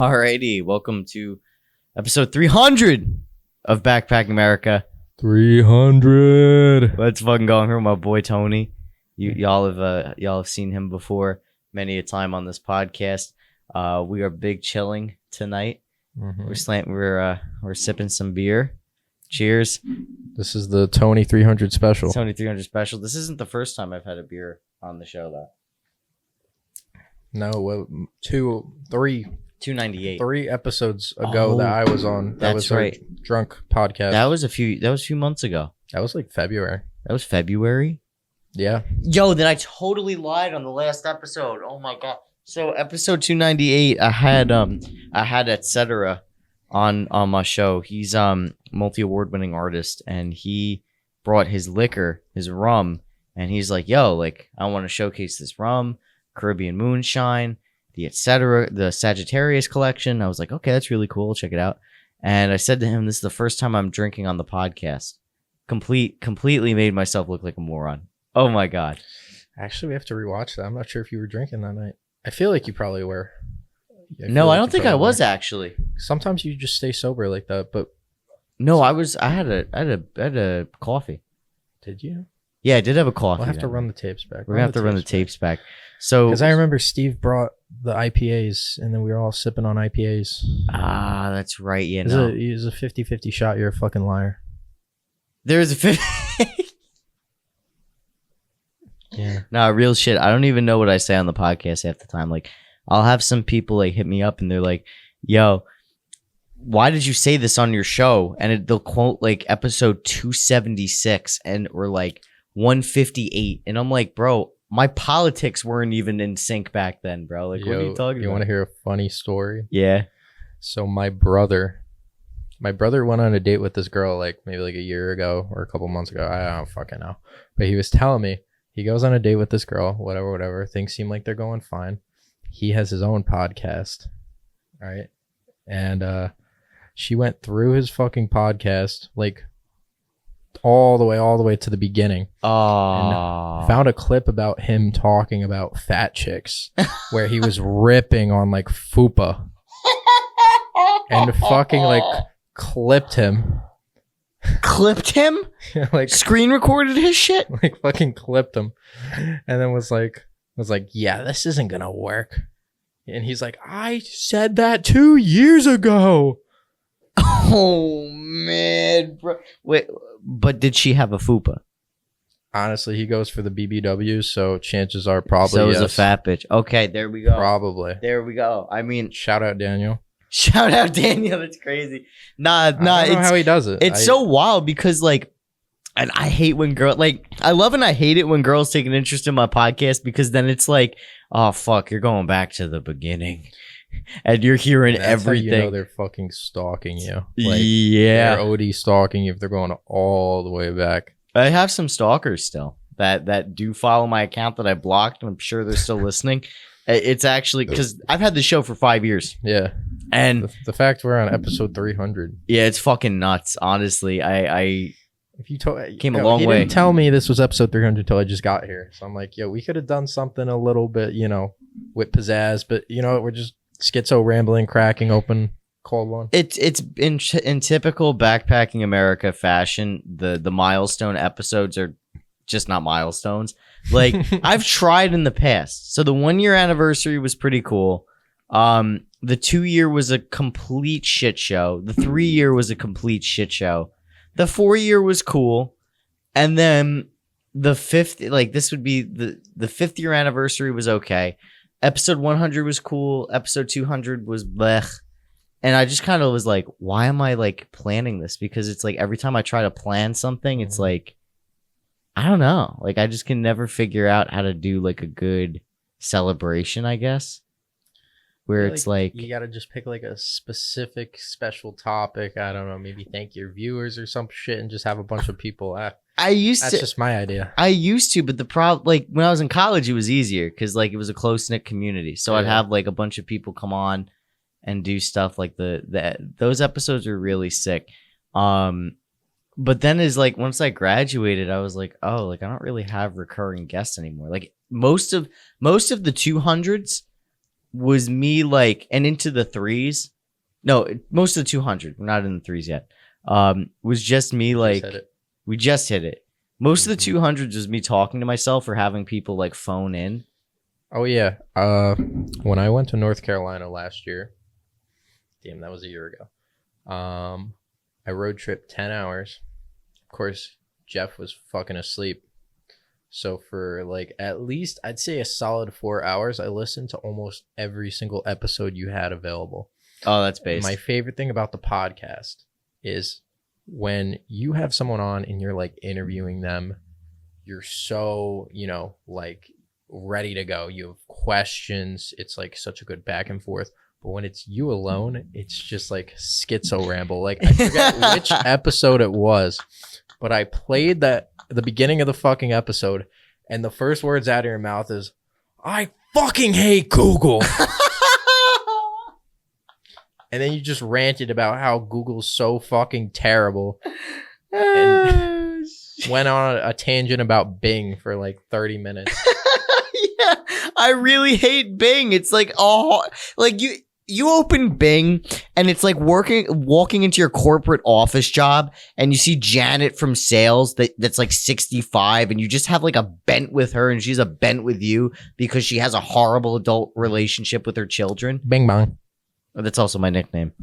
Alrighty, welcome to episode 300 of Backpacking America. 300. Let's fucking go here with my boy Tony. Y'all have seen him before many a time on this podcast. We are big chilling tonight. Mm-hmm. We're sipping some beer. Cheers. This is the Tony 300 special. Tony 300 special. This isn't the first time I've had a beer on the show though. No, 298. 3 episodes ago that I was on. That was right. Our drunk podcast. That was a few months ago. That was like February. That was February? Yeah. Yo, then I totally lied on the last episode. Oh my god. So episode 298, I had etc. on my show. He's multi-award winning artist, and he brought his liquor, his rum, and he's like, yo, like I want to showcase this rum, Caribbean moonshine, the etc., the Sagittarius collection. I was like, okay, that's really cool. Check it out. And I said to him, this is the first time I'm drinking on the podcast. Completely made myself look like a moron. Oh my god. Actually, we have to rewatch that. I'm not sure if you were drinking that night. I feel like you probably were. No, I don't think I was actually. Sometimes you just stay sober like that, but no, I had a coffee. Did you? Yeah, I did have a coffee. We'll have to run the tapes back. We're gonna have to run the tapes back. So, because I remember Steve brought the IPAs, and then we were all sipping on IPAs. Ah, that's right. Yeah, it was a 50-50 shot. You're a fucking liar. There's a 50. Yeah. No, real shit. I don't even know what I say on the podcast half the time. Like, I'll have some people like hit me up and they're like, yo, why did you say this on your show? And they'll quote like episode 276 or like 158. And I'm like, bro, my politics weren't even in sync back then, bro. Like, what are you talking about? You want to hear a funny story? Yeah. So my brother went on a date with this girl like maybe like a year ago or a couple months ago. I don't fucking know. But he was telling me he goes on a date with this girl, whatever. Things seem like they're going fine. He has his own podcast, right? And she went through his fucking podcast, like all the way to the beginning. Oh. And found a clip about him talking about fat chicks where he was ripping on like fupa and fucking like clipped him. Clipped him? Like screen recorded his shit? Like fucking clipped him. And then was like, yeah, this isn't gonna work. And he's like, I said that 2 years ago. Oh man, bro. Wait, but did she have a fupa? Honestly, he goes for the BBWs, so chances are probably so yes. It's a fat bitch. Okay, there we go. Probably. There we go. I mean, shout out Daniel. Shout out Daniel. That's crazy. Nah. I don't know how he does it. It's so wild because like, and I hate when I love and I hate it when girls take an interest in my podcast because then it's like, oh fuck, you're going back to the beginning, and you're hearing everything. How you know they're fucking stalking you. Like, yeah, they're OD stalking you if they're going all the way back. I have some stalkers still that do follow my account that I blocked, and I'm sure they're still listening. It's actually because I've had the show for 5 years. Yeah. And the fact we're on episode 300. Yeah, it's fucking nuts. Honestly, I if you told came a long way. He didn't tell me this was episode 300 until I just got here. So I'm like, yo, we could have done something a little bit, with pizzazz, but you know what? We're just schizo rambling, cracking open cold one. It's in typical Backpacking America fashion. The milestone episodes are just not milestones. Like I've tried in the past. So the 1 year anniversary was pretty cool. The 2 year was a complete shit show. The 3 year was a complete shit show. The 4 year was cool. And then the fifth, like this would be the 5th year anniversary was okay. Episode 100 was cool. Episode 200 was blech. And I just kind of was like, why am I like planning this? Because it's like every time I try to plan something, it's like, I don't know. Like I just can never figure out how to do like a good celebration, I guess. Where it's like you got to just pick like a specific special topic. I don't know, maybe thank your viewers or some shit and just have a bunch of people. That's just my idea. I used to, but the problem, like when I was in college, it was easier because like it was a close knit community. So I'd have like a bunch of people come on and do stuff like those episodes are really sick. But then is like once I graduated, I was like, oh, like I don't really have recurring guests anymore. Like most of the 200s was me like, and into the threes. No, most of the 200. We're not in the threes yet. Was just me like, we just hit it. Most of the 200s was me talking to myself or having people like phone in. Oh yeah. When I went to North Carolina last year, damn, that was a year ago. I road tripped 10 hours. Of course, Jeff was fucking asleep. So for like at least I'd say a solid 4 hours, I listened to almost every single episode you had available. Oh, that's based. My favorite thing about the podcast is when you have someone on and you're like interviewing them, you're so, like ready to go. You have questions. It's like such a good back and forth. But when it's you alone, it's just like Schitzoramble. Like I forget which episode it was, but I played that at the beginning of the fucking episode, and the first words out of your mouth is, "I fucking hate Google." And then you just ranted about how Google's so fucking terrible. And went on a tangent about Bing for like 30 minutes. Yeah, I really hate Bing. It's like, oh, like you open Bing and it's like walking into your corporate office job and you see Janet from sales that's like 65 and you just have like a bent with her and she's a bent with you because she has a horrible adult relationship with her children. Bing bong. That's also my nickname.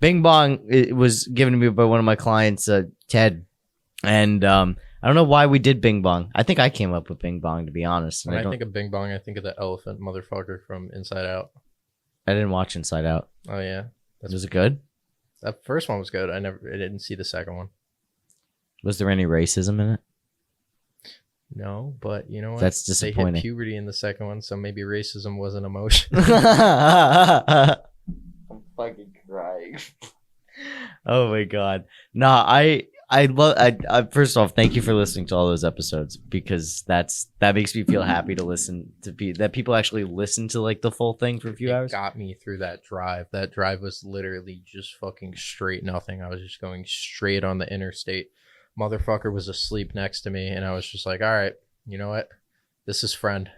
Bing Bong, it was given to me by one of my clients, Ted. And I don't know why we did Bing Bong. I think I came up with Bing Bong, to be honest. When I think of Bing Bong, I think of the elephant motherfucker from Inside Out. I didn't watch Inside Out. Oh, yeah. Was it good? That first one was good. I didn't see the second one. Was there any racism in it? No, but you know what? That's disappointing. They hit puberty in the second one, so maybe racism was an emotion. I'm fucking crying. Oh my god. Nah, I love first off, thank you for listening to all those episodes because that makes me feel happy to listen to that people actually listen to like the full thing for a few hours. It got me through that drive. That drive was literally just fucking straight nothing. I was just going straight on the interstate. Motherfucker was asleep next to me and I was just like, all right, you know what? This is friend.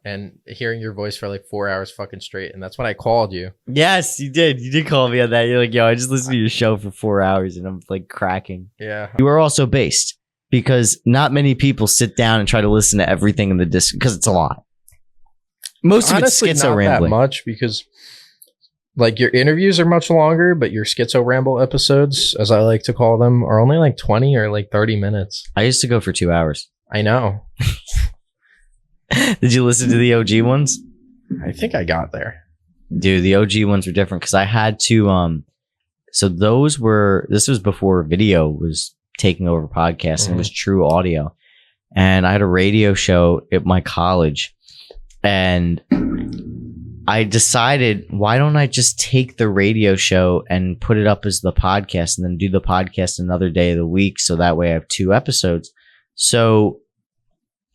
And hearing your voice for like 4 hours fucking straight. And that's when I called you. Yes, you did. You did call me on that. You're like, yo, I just listened to your show for 4 hours and I'm like cracking. Yeah. You are also based because not many people sit down and try to listen to everything in the disc because it's a lot. Most honestly, of it's schizo not rambling. That much because like your interviews are much longer, but your Schitzoramble episodes, as I like to call them, are only like 20 or like 30 minutes. I used to go for 2 hours. I know. Did you listen to the OG ones? I think I got there. Dude, the OG ones were different because I had to so this was before video was taking over podcasts and it was true audio. And I had a radio show at my college and I decided, why don't I just take the radio show and put it up as the podcast and then do the podcast another day of the week so that way I have 2 episodes. So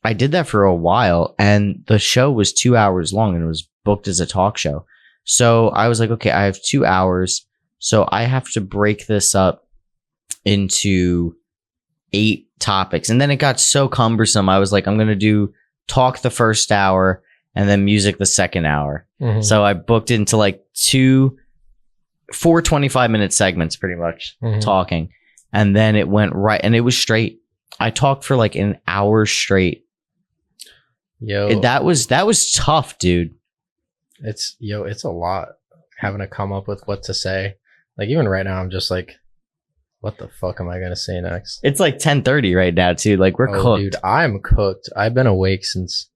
I did that for a while and the show was 2 hours long and it was booked as a talk show. So I was like, okay, I have 2 hours. So I have to break this up into 8 topics. And then it got so cumbersome. I was like, I'm going to do talk the first hour and then music the second hour. Mm-hmm. So I booked into like 4 25-minute segments pretty much talking. And then it went right and it was straight. I talked for like an hour straight. Yo, that was tough, dude. It's a lot having to come up with what to say. Like even right now, I'm just like, what the fuck am I gonna say next? It's like 10:30 right now, too. Like we're cooked. Dude, I'm cooked. I've been awake since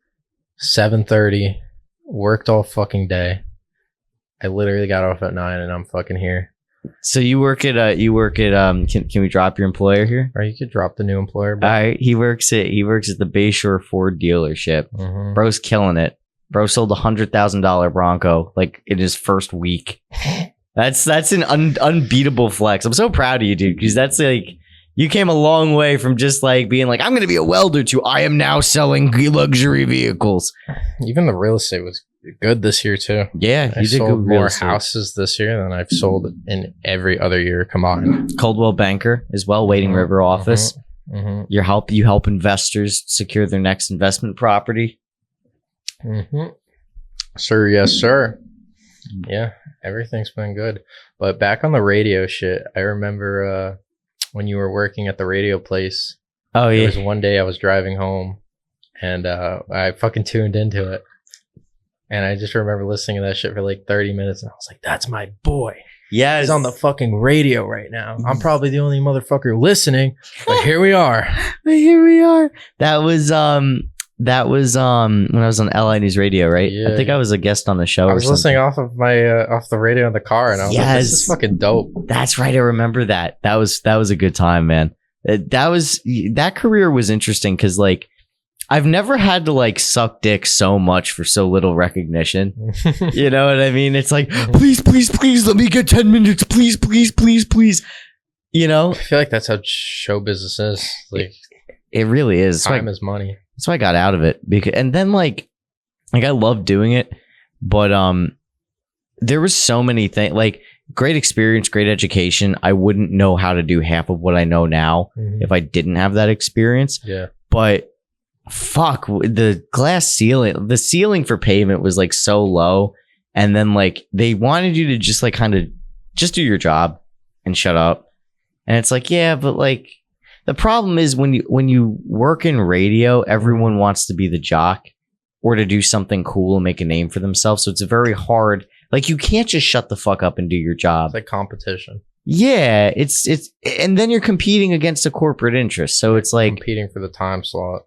7:30. Worked all fucking day. I literally got off at 9 and I'm fucking here. So you work at can we drop your employer here? Or you could drop the new employer. Bro. All right, he works at the Bayshore Ford dealership. Mm-hmm. Bro's killing it. Bro sold a $100,000 Bronco like in his first week. That's an unbeatable flex. I'm so proud of you, dude, because that's like you came a long way from just like being like I'm gonna be a welder to I am now selling luxury vehicles. Even the real estate was good this year too. Yeah, I sold more houses this year than I've sold in every other year combined. Coldwell Banker as well, Waiting River office. Mm-hmm. You help investors secure their next investment property. Sir, yes, sir. Yeah, everything's been good. But back on the radio shit, I remember when you were working at the radio place. Oh There yeah. was one day I was driving home and I fucking tuned into it. And I just remember listening to that shit for like 30 minutes and I was like, that's my boy. Yes. He's on the fucking radio right now. I'm probably the only motherfucker listening, but here we are. But here we are. That was when I was on LI News Radio, right? Yeah, I think I was a guest on the show. I was listening off of my off the radio in the car and I was like, this is fucking dope. That's right. I remember that. That was a good time, man. That career was interesting because like I've never had to like suck dick so much for so little recognition. You know what I mean? It's like, please, please, please, let me get 10 minutes. Please, please, please, please. You know? I feel like that's how show business is. Like, it really is. time is money. That's why I got out of it. And then like I loved doing it, but there was so many things, like great experience, great education. I wouldn't know how to do half of what I know now if I didn't have that experience. Yeah. But fuck, the glass ceiling, the ceiling for pavement was like so low. And then like they wanted you to just like kind of just do your job and shut up. And it's like, yeah, but like the problem is when you work in radio, everyone wants to be the jock or to do something cool and make a name for themselves. So it's very hard. Like you can't just shut the fuck up and do your job. It's like competition. Yeah, it's and then you're competing against a corporate interest. So it's like Competing for the time slot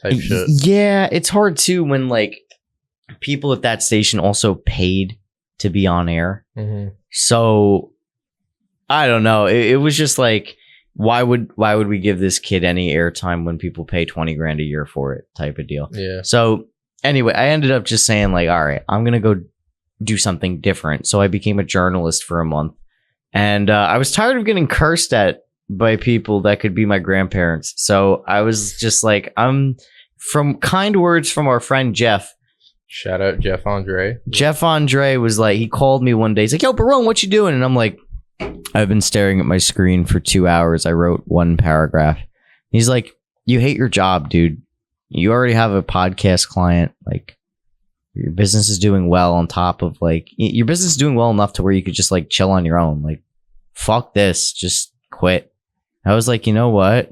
type shit. yeah, it's hard too when like people at that station also paid to be on air. So I don't know. It was just like, why would we give this kid any airtime when people pay 20 grand a year for it type of deal? Yeah. So anyway, I ended up just saying like, all right, I'm going to go do something different. So I became a journalist for a month. And I was tired of getting cursed at by people that could be my grandparents. So I was just like, from kind words from our friend Jeff. Shout out Jeff Andre. Jeff Andre was like, he called me one day. He's like, yo, Barone, what you doing? And I'm like, I've been staring at my screen for 2 hours. I wrote one paragraph. He's like, you hate your job, dude. You already have a podcast client. Like, your business is doing well on top of like, your business is doing well enough to where you could just like chill on your own. Like, fuck this. Just quit. I was like, you know what?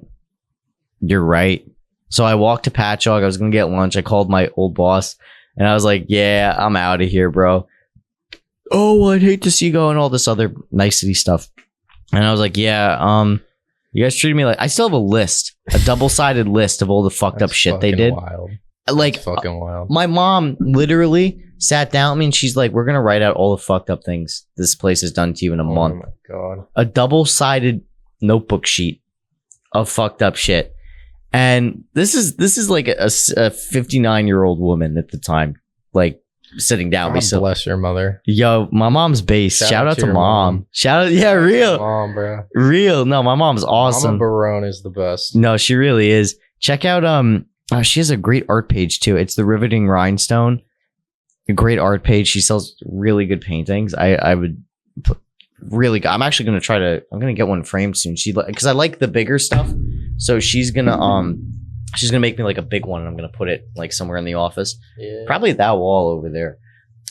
You're right. So I walked to Patchogue. I was going to get lunch. I called my old boss and I was like, yeah, I'm out of here, bro. Oh, I'd hate to see you go and all this other nicety stuff. And I was like, yeah, you guys treated me like, I still have a list, a double-sided list of all the fucked up shit they did. Wild. Like, That's fucking wild. My mom literally sat down with me and she's like, we're going to write out all the fucked up things this place has done to you in a month. Oh my God. A double-sided notebook sheet of fucked up shit. And this is like a 59-year-old woman at the time, like sitting down. God bless your mother. Yo, my mom's base. Shout out to your mom. Shout out, yeah, real. Mom, bro. Real. No, my mom's awesome. Mama Barone is the best. No, she really is. Check out she has a great art page too. It's the Riveting Rhinestone. A great art page. She sells really good paintings. I would put really good. I'm actually gonna I'm gonna get one framed soon. Because I like the bigger stuff. So she's gonna make me like a big one and I'm gonna put it like somewhere in the office. Yeah. Probably that wall over there.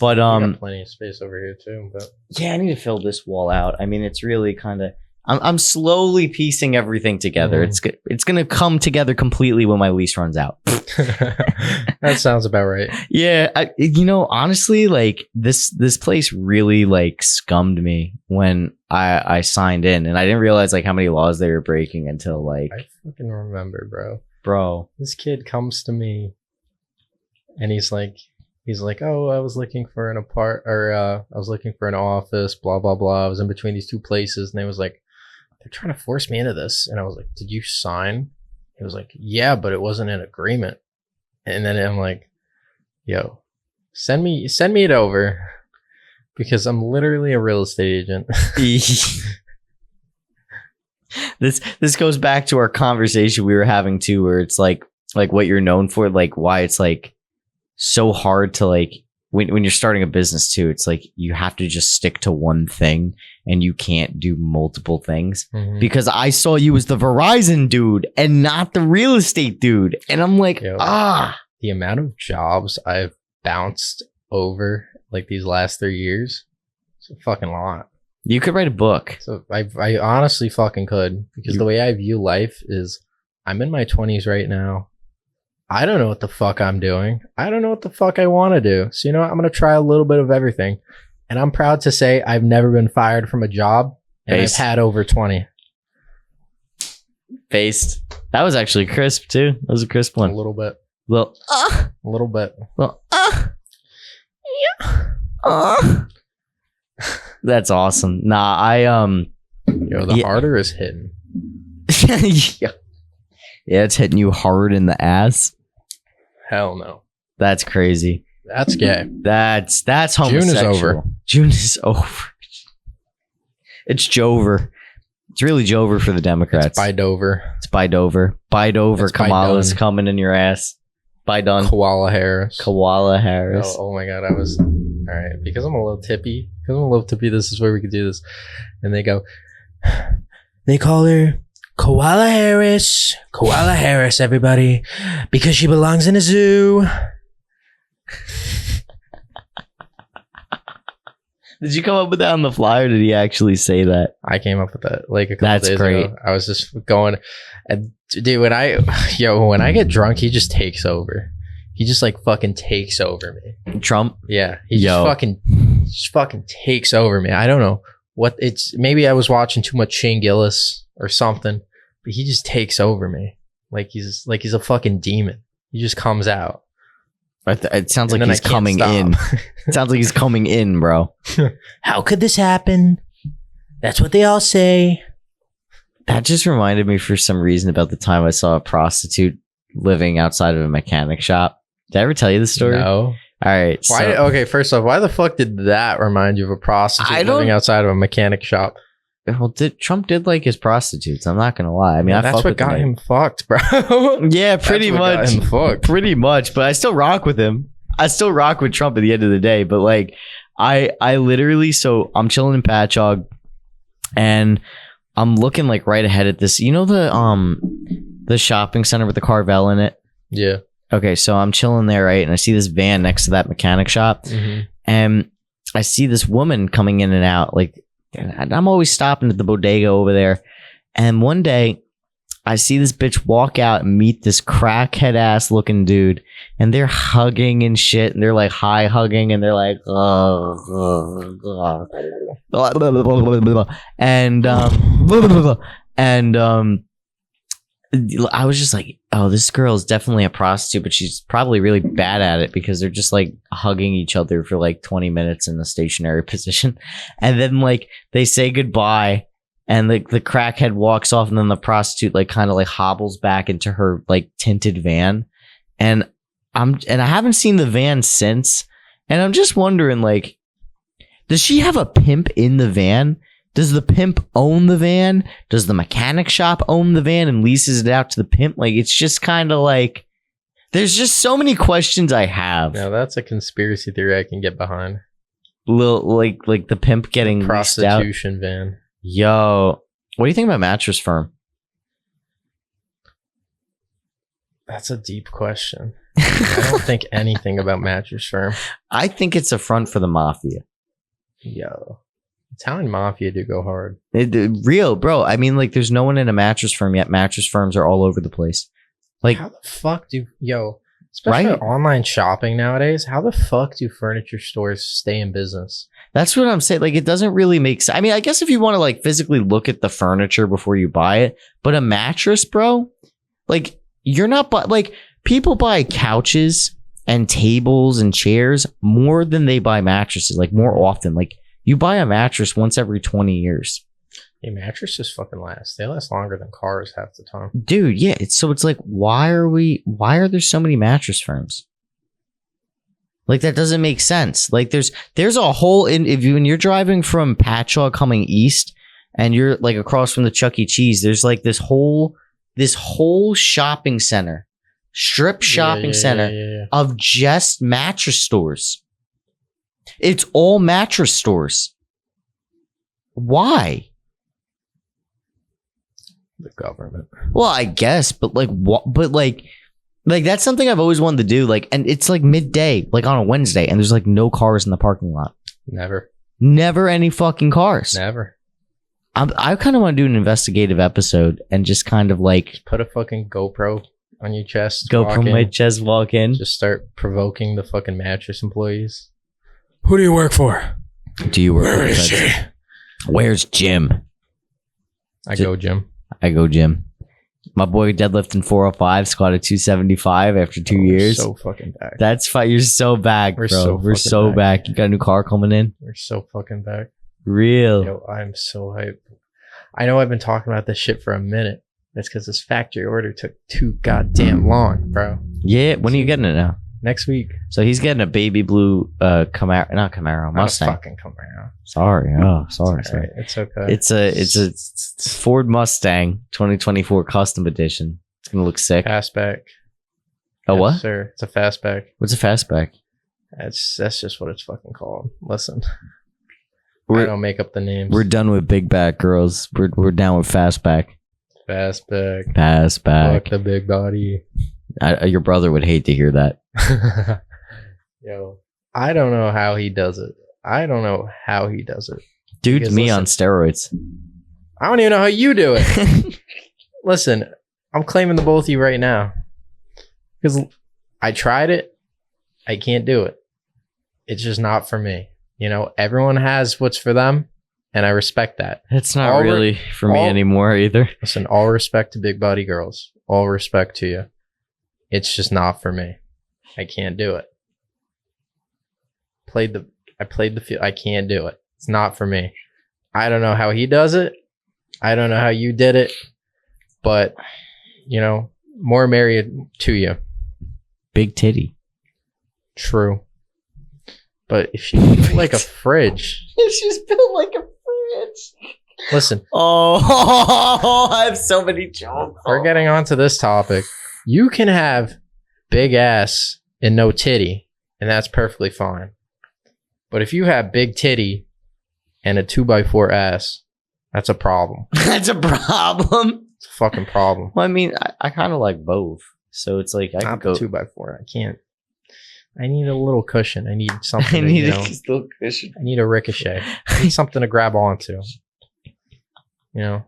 But We got plenty of space over here too. But yeah, I need to fill this wall out. I mean, it's really kind of I'm slowly piecing everything together. It's gonna come together completely when my lease runs out. That sounds about right. Yeah, honestly, like this place really like scummed me when I signed in, and I didn't realize like how many laws they were breaking until like I fucking remember, bro. This kid comes to me, and he's like, oh, I was looking for an I was looking for an office, blah blah blah. I was in between these two places, and they was like, they're trying to force me into this, and I was like, did you sign? He was like, yeah, but it wasn't an agreement. And then I'm like, yo, send me it over because I'm literally a real estate agent. This goes back to our conversation we were having too, where it's like what you're known for, like why it's like so hard to like when you're starting a business too, it's like you have to just stick to one thing and you can't do multiple things because I saw you as the Verizon dude and not the real estate dude. And I'm like, The amount of jobs I've bounced over like these last 3 years. It's a fucking lot. You could write a book. So I honestly fucking could, because the way I view life is I'm in my 20s right now. I don't know what the fuck I'm doing. I don't know what the fuck I want to do. So, you know what? I'm going to try a little bit of everything. And I'm proud to say I've never been fired from a job, and I've had over 20. Based. That was actually crisp too. That was a crisp one. A little bit. Well, a little bit. Well, yeah. That's awesome. Nah, The harder is hitting. yeah. Yeah, it's hitting you hard in the ass. Hell no. That's crazy. That's gay. That's homosexual. June is over. June is over. It's Jover. It's really Jover for the Democrats. It's Bidover. It's Bidover. Bidover. Kamala's coming in your ass. Biden. Koala Harris. Koala Harris. Oh my god, I was all right. Because I'm a little tippy. This is where we could do this. And they call her Koala Harris. Koala Harris, everybody. Because she belongs in a zoo. Did you come up with that on the fly, or did he actually say that? I came up with that like a couple days great. ago. I was just going, and dude, when I get drunk, he just takes over. He just like fucking takes over me. Trump? Yeah, he just fucking takes over me. I don't know what it's. Maybe I was watching too much Shane Gillis or something, but he just takes over me. Like he's a fucking demon. He just comes out. It sounds like he's coming in. It sounds like he's coming in, bro. How could this happen? That's what they all say. That just reminded me for some reason about the time I saw a prostitute living outside of a mechanic shop. Did I ever tell you the story? No. All right. Okay, first off, why the fuck did that remind you of a prostitute living outside of a mechanic shop? Well, Trump did like his prostitutes. I'm not gonna lie. I mean, that's what got him fucked, bro. Yeah, pretty much. Pretty much. But I still rock with him. I still rock with Trump at the end of the day. But like, I literally, so I'm chilling in Patchogue, and I'm looking like right ahead at this. You know the shopping center with the Carvel in it? Yeah. Okay, so I'm chilling there, right, and I see this van next to that mechanic shop, and I see this woman coming in and out, like. And I'm always stopping at the bodega over there. And one day, I see this bitch walk out and meet this crackhead ass looking dude. And they're hugging and shit. And they're like high hugging. And they're like, and I was just like, oh, this girl is definitely a prostitute, but she's probably really bad at it because they're just like hugging each other for like 20 minutes in a stationary position. And then like they say goodbye and the crackhead walks off, and then the prostitute like kind of like hobbles back into her like tinted van. And I haven't seen the van since. And I'm just wondering, like, does she have a pimp in the van? Does the pimp own the van? Does the mechanic shop own the van and leases it out to the pimp? Like, it's just kind of like, there's just so many questions I have. Now that's a conspiracy theory I can get behind. Like the pimp getting prostitution van. Yo, what do you think about Mattress Firm? That's a deep question. I don't think anything about Mattress Firm. I think it's a front for the mafia. Yo. Italian mafia do go hard. Real, bro. I mean, like, there's no one in a mattress firm yet. Mattress firms are all over the place. Like, how the fuck especially online shopping nowadays, how the fuck do furniture stores stay in business? That's what I'm saying. Like, it doesn't really make sense. I mean, I guess if you want to like physically look at the furniture before you buy it, but a mattress, bro, like, you're not like, people buy couches and tables and chairs more than they buy mattresses, like more often. Like, you buy a mattress once every 20 years. Hey, mattresses fucking last. They last longer than cars half the time. Dude, yeah. It's like, why are there so many mattress firms? Like, that doesn't make sense. Like, there's a whole, when you're driving from Patchogue coming east and you're like across from the Chuck E. Cheese, there's like this whole shopping center, strip shopping center of just mattress stores. It's all mattress stores. Why? The government. Well, I guess, but like what? But like, Like, that's something I've always wanted to do. Like, and it's like midday, like on a Wednesday, and there's like no cars in the parking lot. Never any fucking cars. Never. I kind of want to do an investigative episode and just kind of like Put a fucking GoPro on your chest. go walk from in, my chest, walk in. Just start provoking the fucking mattress employees. Who do you work for? Do you work? Where with is such- she? Where's Jim? I go, Jim. I go Jim. My boy deadlifting 405, squatted 275 after 2 years. So fucking back. That's fine. You're so back, We're bro. so We're fucking so back. back. You got a new car coming in? We're so fucking back. Real. Yo, I'm so hyped. I know I've been talking about this shit for a minute. That's because this factory order took too goddamn long, bro. Yeah. When are you getting it now? Next week. So he's getting a baby blue Camaro, not Camaro, Not a Mustang. fucking Camaro. Sorry. Oh, sorry. It's all right. It's okay. It's a Ford Mustang 2024 custom edition. It's gonna look sick. fastback. Oh, Yes, what? sir? It's a fastback. What's a fastback? That's just what it's fucking called. Listen, I We're don't make up the names. we're done with big back girls. We're down with fastback. Fastback. Fastback. Fuck the big body. Your brother would hate to hear that. Yo, I don't know how he does it. Dude, Because me listen- on steroids. I don't even know how you do it. Listen, I'm claiming the both of you right now. Because I tried it. I can't do it. It's just not for me. You know, everyone has what's for them, and I respect that. It's not All re- really for me all- anymore either. Listen, all respect to big body girls. All respect to you. It's just not for me. I can't do it. I played the field. I can't do it. It's not for me. I don't know how he does it. I don't know how you did it. But, you know, more married to you. Big titty. True. But if she's built like a fridge, She's built like a fridge. listen, Oh, I have so many jokes. we're getting onto this topic. You can have big ass and no titty, and that's perfectly fine. But if you have big titty and a 2x4 ass, that's a problem. That's a problem. It's a fucking problem. Well, I mean, I kind of like both. So it's like I Not could the go. 2x4. I can't. I need a little cushion. I need something. I to, need you a know, still cushion. I need a ricochet. I need something to grab onto. You know.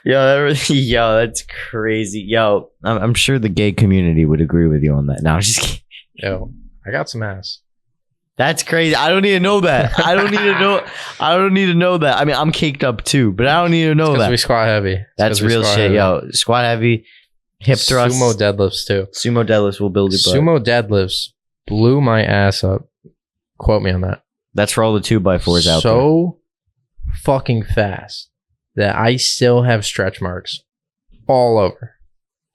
Yo, that's crazy. Yo, I'm sure the gay community would agree with you on that. No, I'm just kidding. Yo, I got some ass. That's crazy. I don't need to know that. I don't need to know. I don't need to know that. I mean, I'm caked up too, but I don't need to know Because that. we squat heavy. It's That's 'cause we real squat shit. heavy. Yo, squat heavy, hip thrust, Sumo deadlifts too. sumo deadlifts will build your butt. Sumo deadlifts blew my ass up. Quote me on that. That's for all the 2x4s out there. So fucking fast that I still have stretch marks all over.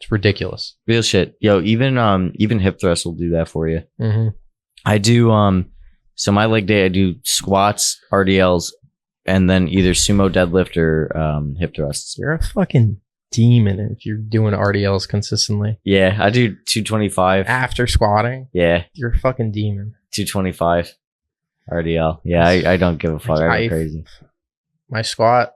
It's ridiculous. Real shit. Yo, even hip thrust will do that for you. Mm-hmm. I do so my leg day I do squats, RDLs, and then either sumo deadlift or hip thrusts. You're a fucking demon if you're doing RDLs consistently. Yeah, I do 225. After squatting, Yeah, you're a fucking demon. 225 RDL. Yeah, I don't give a fuck. I I- go crazy. My squat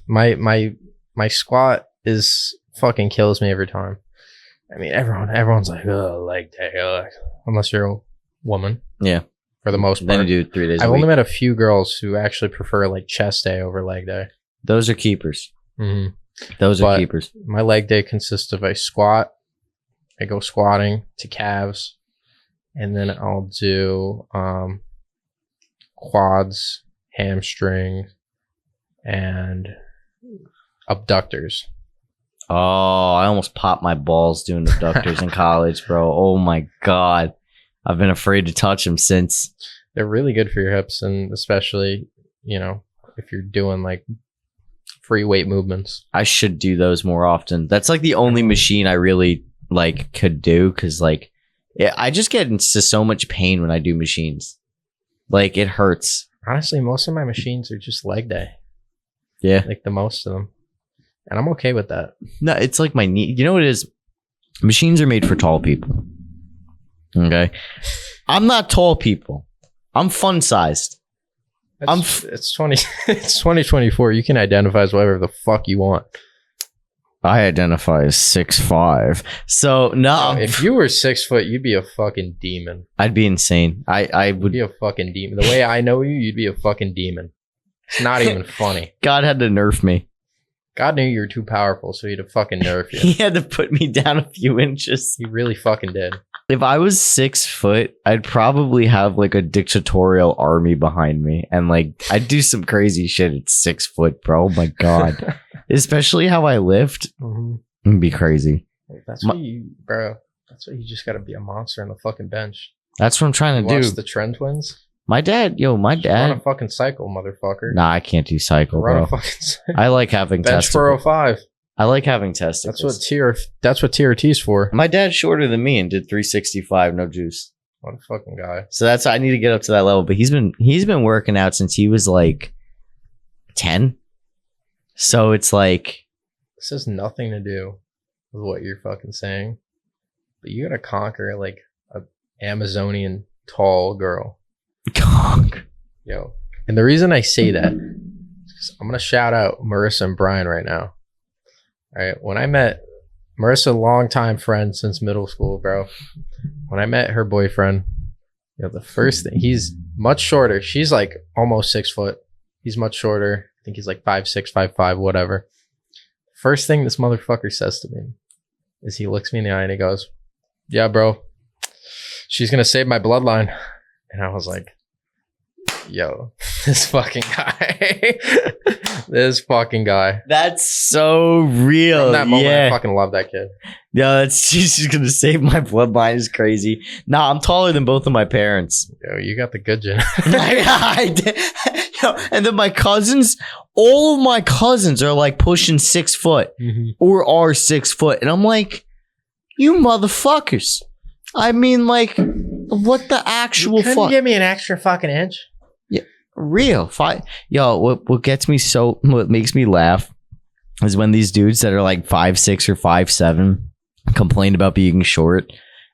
my squat is fucking kills me every time. I mean, everyone's like, oh, leg day, unless you're a woman. Yeah. For the most Then part. you do 3 days I've a week. only met a few girls who actually prefer like chest day over leg day. Those are keepers. Mm-hmm. Those are But- keepers. My leg day consists of a squat. I go squatting to calves, and then I'll do quads, hamstring, and abductors. Oh, I almost popped my balls doing abductors in college, bro. Oh my god. I've been afraid to touch them since. They're really good for your hips, and especially, you know, if you're doing like free weight movements. I should do those more often. That's like the only machine I really like could do because like I just get into so much pain when I do machines. Like it hurts. Honestly, most of my machines are just leg day, Yeah. like the most of them, and I'm okay with that. No, it's like my knee. You know what it is? Machines are made for tall people. Okay. I'm not tall people. I'm fun sized. It's 2024. You can identify as whatever the fuck you want. I identify as 6'5". So no, If you were 6 foot, you'd be a fucking demon. I'd be insane. I You'd would. be a fucking demon. The way I know you, you'd be a fucking demon. It's not even funny. God had to nerf me. God knew you were too powerful, so he'd have fucking nerfed you. He had to put me down a few inches. He really fucking did. If I was 6 foot, I'd probably have like a dictatorial army behind me, and like I'd do some crazy shit at 6 foot, bro. Oh my god, especially how I lift, it'd be crazy. That's what you, bro. That's what you just got to be a monster on the fucking bench. That's what I'm trying to Watch do. the Trend Twins. My dad. Run a fucking cycle, motherfucker. Nah, I can't do cycle, Run bro. a fucking cycle. I like having Bench testicles. 405. I like having testicles. That's what TRT's for. My dad's shorter than me and did 365, no juice. What a fucking guy. So that's I need to get up to that level. But he's been working out since he was like 10. So it's like This has nothing to do with what you're fucking saying. But you gotta conquer like a Amazonian tall girl. Yo. And the reason I say that is I'm gonna shout out Marissa and Brian right now. All right. When I met Marissa, longtime friend since middle school, bro. When I met her boyfriend, the first thing, he's much shorter. She's like almost 6 foot. He's much shorter. I think he's like 5'6", 5'5", whatever. First thing this motherfucker says to me is he looks me in the eye and he goes, "Yeah, bro, she's gonna save my bloodline." And I was like, yo, this fucking guy. This fucking guy. That's so real. From that moment, yeah. I fucking love that kid. Yeah, she's gonna save my bloodline is crazy. Nah, I'm taller than both of my parents. Yo, you got the good gen. I did. Yo, and then my cousins, all of my cousins are like pushing 6 foot or are 6 foot. And I'm like, you motherfuckers. I mean, like, what the actual fuck? Give me an extra fucking inch. Real fight. Yo, what makes me laugh is when these dudes that are like 5'6" or 5'7" complain about being short.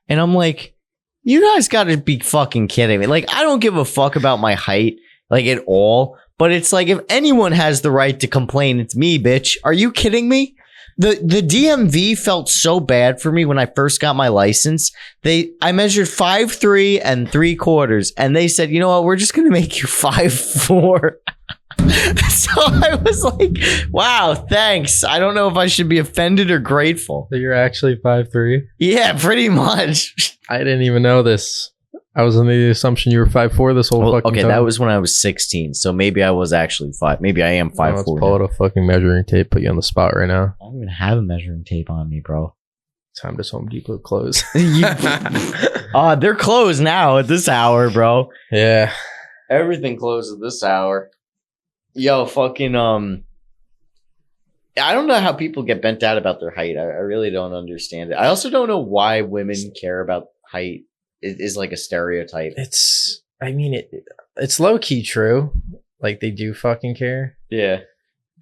And I'm like, you guys gotta be fucking kidding me. Like, I don't give a fuck about my height, like, at all. But it's like, if anyone has the right to complain, it's me, bitch. Are you kidding me? The DMV felt so bad for me when I first got my license. I measured 5'3" 3/4, and they said, you know what, we're just gonna make you 5'4". So I was like, wow, thanks. I don't know if I should be offended or grateful. So you're actually 5'3"? Yeah, pretty much. I didn't even know this. I was under the assumption you were 5'4" this whole fucking time. Okay, that was when I was 16, so maybe I was actually 5. Maybe I am 5'4". Let's pull out a fucking measuring tape, put you on the spot right now. I don't even have a measuring tape on me, bro. Time to Home Depot close. They're closed now at this hour, bro. Yeah. Everything closed at this hour. Yo, fucking, I don't know how people get bent out about their height. I really don't understand it. I also don't know why women care about height. It is like a stereotype. It's low key true. Like, they do fucking care. Yeah.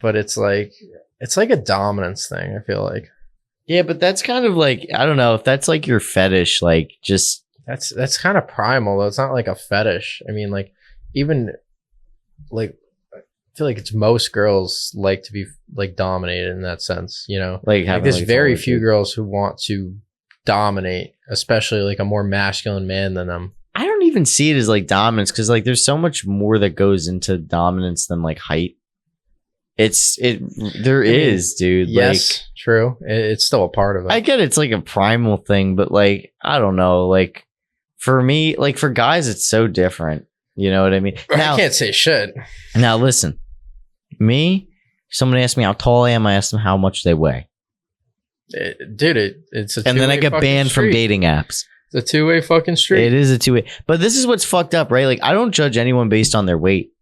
But it's like a dominance thing, I feel like. Yeah, but that's kind of like, I don't know if that's like your fetish, like just. That's kind of primal though. It's not like a fetish. I mean, like, even like, I feel like it's most girls like to be like dominated in that sense, you know? Like there's very few girls who want to dominate, especially like a more masculine man than them. I don't even see it as like dominance because like there's so much more that goes into dominance than like height. There is, dude. Yes, like, true. It's still a part of it. I get it's like a primal thing, but like I don't know. Like for me, like for guys, it's so different. You know what I mean? Now, I can't say shit. Now listen, me. Someone asked me how tall I am. I asked them how much they weigh. It's a and then I get banned street. from dating apps. It's a two-way fucking street. It is a two-way. But this is what's fucked up, right? Like I don't judge anyone based on their weight.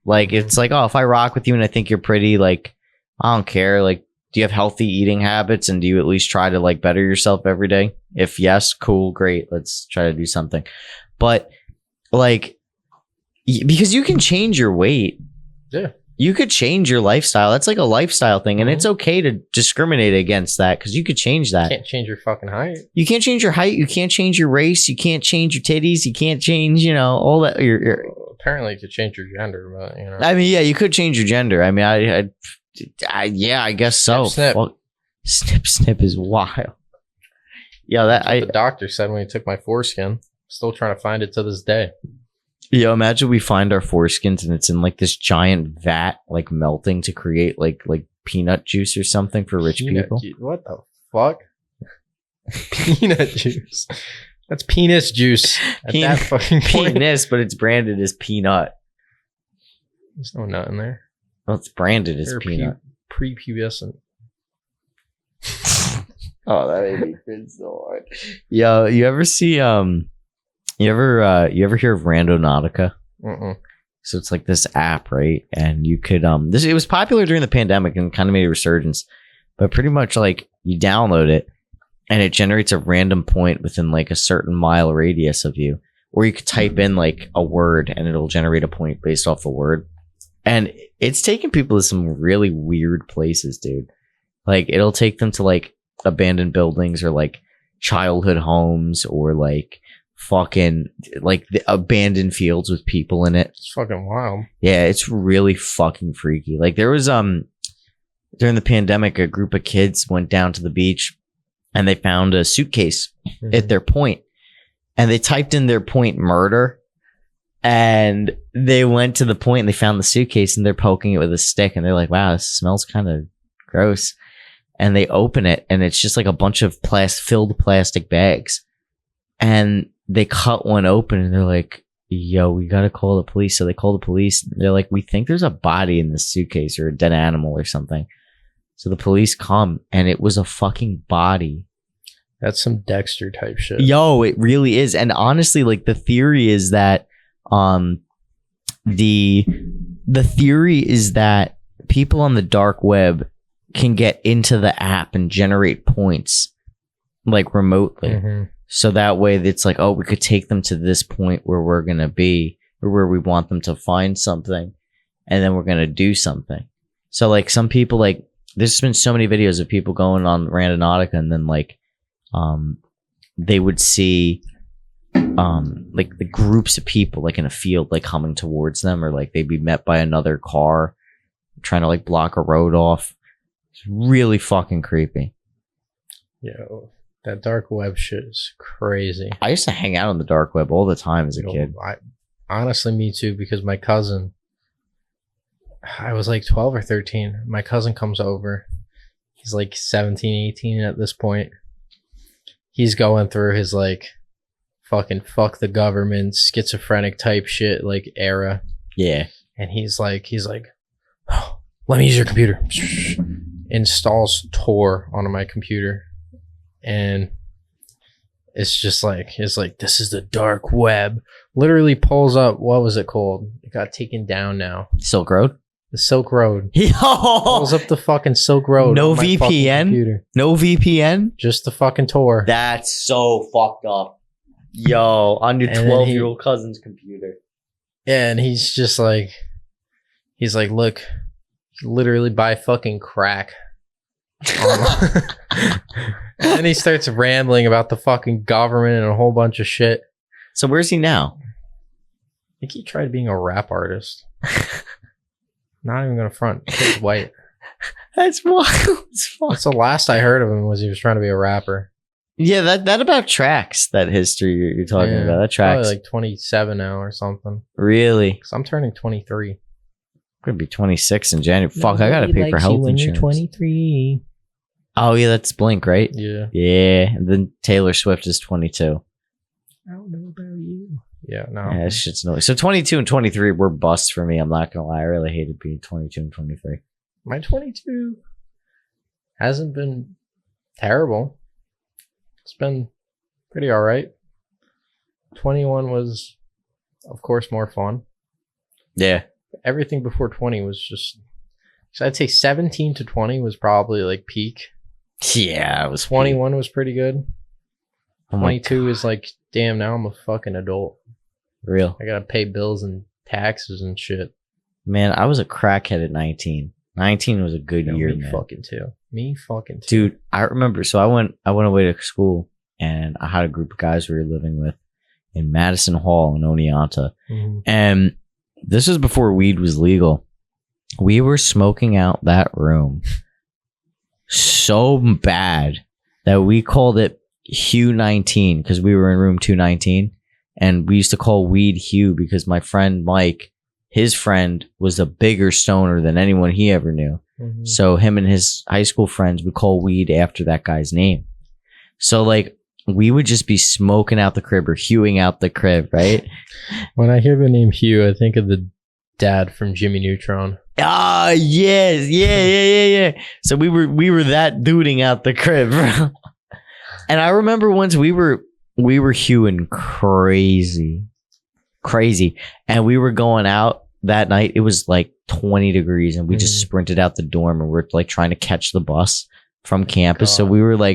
Like it's like, oh, if I rock with you and I think you're pretty, like I don't care. Like, do you have healthy eating habits and do you at least try to like better yourself every day? If yes, cool, great. Let's try to do something. But like, because you can change your weight. Yeah. You could change your lifestyle. That's like a lifestyle thing. And it's okay to discriminate against that because you could change that. You can't change your fucking height. You can't change your height. You can't change your race. You can't change your titties. You can't change, all that. Apparently you could change your gender, but I mean, yeah, you could change your gender. I mean, I guess so. Snip. Well, Snip snip is wild. Yeah, that The doctor said when he took my foreskin. Still trying to find it to this day. Yo, imagine we find our foreskins and it's in like this giant vat, like melting to create like peanut juice or something for rich people. What the fuck? Peanut juice. That's penis juice. At that fucking point. Penis, but it's branded as peanut. There's no nut in there. Well, it's branded as They're peanut. Prepubescent. Oh, that made me cringe so hard. Yo, you ever see you ever hear of Randonautica? So it's like this app, right? And you could it was popular during the pandemic and kind of made a resurgence. But pretty much like you download it and it generates a random point within like a certain mile radius of you. Or you could type in like a word and it'll generate a point based off the word. And it's taking people to some really weird places, dude. Like it'll take them to like abandoned buildings or like childhood homes or like fucking like the abandoned fields with people in it. It's fucking wild. Yeah, it's really fucking freaky. Like there was during the pandemic, a group of kids went down to the beach and they found a suitcase at their point, and they typed in their point murder, and they went to the point and they found the suitcase and they're poking it with a stick and they're like, wow, this smells kind of gross. And they open it and it's just like a bunch of filled plastic bags, and they cut one open and they're like, yo, we gotta call the police. So they call the police. They're like, we think there's a body in this suitcase or a dead animal or something. So the police come and it was a fucking body. That's some Dexter type shit. Yo, it really is. And honestly, like the theory is that the theory is that people on the dark web can get into the app and generate points like remotely. So that way it's like, oh, we could take them to this point where we're going to be or where we want them to find something, and then we're going to do something. So like some people, like there's been so many videos of people going on Randonautica and then like they would see like the groups of people like in a field like coming towards them, or like they'd be met by another car trying to like block a road off. It's really fucking creepy. Yo, that dark web shit is crazy. I used to hang out on the dark web all the time as a kid. Honestly, me too, because my cousin, I was like 12 or 13. My cousin comes over. He's like 17, 18 at this point. He's going through his like fucking fuck the government, schizophrenic type shit like era. Yeah. And he's like, oh, let me use your computer. Installs Tor onto my computer. And it's just like, this is the dark web. Literally pulls up, what was it called? It got taken down now. Silk Road? The Silk Road. Yo! Pulls up the fucking Silk Road. No VPN? No VPN? Just the fucking Tor. That's so fucked up. Yo, on your 12-year-old cousin's computer. Yeah, and he's just like, look, literally buy fucking crack. And then he starts rambling about the fucking government and a whole bunch of shit. So where's he now? I think he tried being a rap artist. Not even gonna front. He's white. That's wild. That's the last I heard of him, was he was trying to be a rapper. Yeah, that about tracks, that history you're talking about. That tracks. Probably like 27 now or something. Really? Because I'm turning 23. I'm gonna be 26 in January. Fuck, I gotta pay for health insurance. You're 23. Oh yeah, that's Blink, right? Yeah. Yeah, and then Taylor Swift is 22. I don't know about you. Yeah, no. Yeah, that shit's noise. So 22 and 23 were busts for me. I'm not gonna lie. I really hated being 22 and 23. My 22 hasn't been terrible. It's been pretty all right. 21 was, of course, more fun. Yeah. Everything before 20 was just... So I'd say 17 to 20 was probably like peak. Yeah, it was 21 was pretty good. Oh 22 is like, damn, now I'm a fucking adult. Real. I gotta pay bills and taxes and shit. Man, I was a crackhead at 19. 19 was a good year, me man. Me fucking too. Dude, I remember. So I went away to school, and I had a group of guys we were living with in Madison Hall in Oneonta. Mm-hmm. And this was before weed was legal. We were smoking out that room so bad that we called it Hue 19 because we were in room 219, and we used to call weed Hue because my friend Mike, his friend, was a bigger stoner than anyone he ever knew. Mhm. So him and his high school friends would call weed after that guy's name. So like we would just be smoking out the crib or hewing out the crib, right? When I hear the name Hugh, I think of the dad from Jimmy Neutron. Ah, yes, yeah. So we were that duding out the crib, bro. And I remember once we were hewing crazy, and we were going out that night. It was like 20 degrees, and we just sprinted out the dorm, and we're like trying to catch the bus from campus. God. So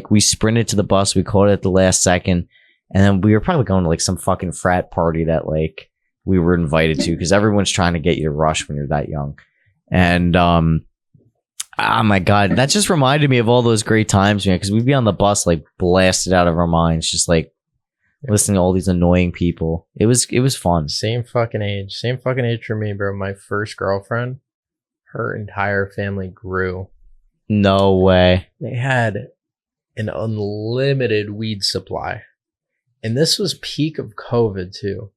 we sprinted to the bus. We caught it at the last second, and then we were probably going to like some fucking frat party that like we were invited to because everyone's trying to get you to rush when you're that young. And oh my God, that just reminded me of all those great times, man, because we'd be on the bus like blasted out of our minds, just like listening to all these annoying people. It was fun. Same fucking age for me, bro. My first girlfriend, her entire family grew. No way. They had an unlimited weed supply. And this was peak of COVID too.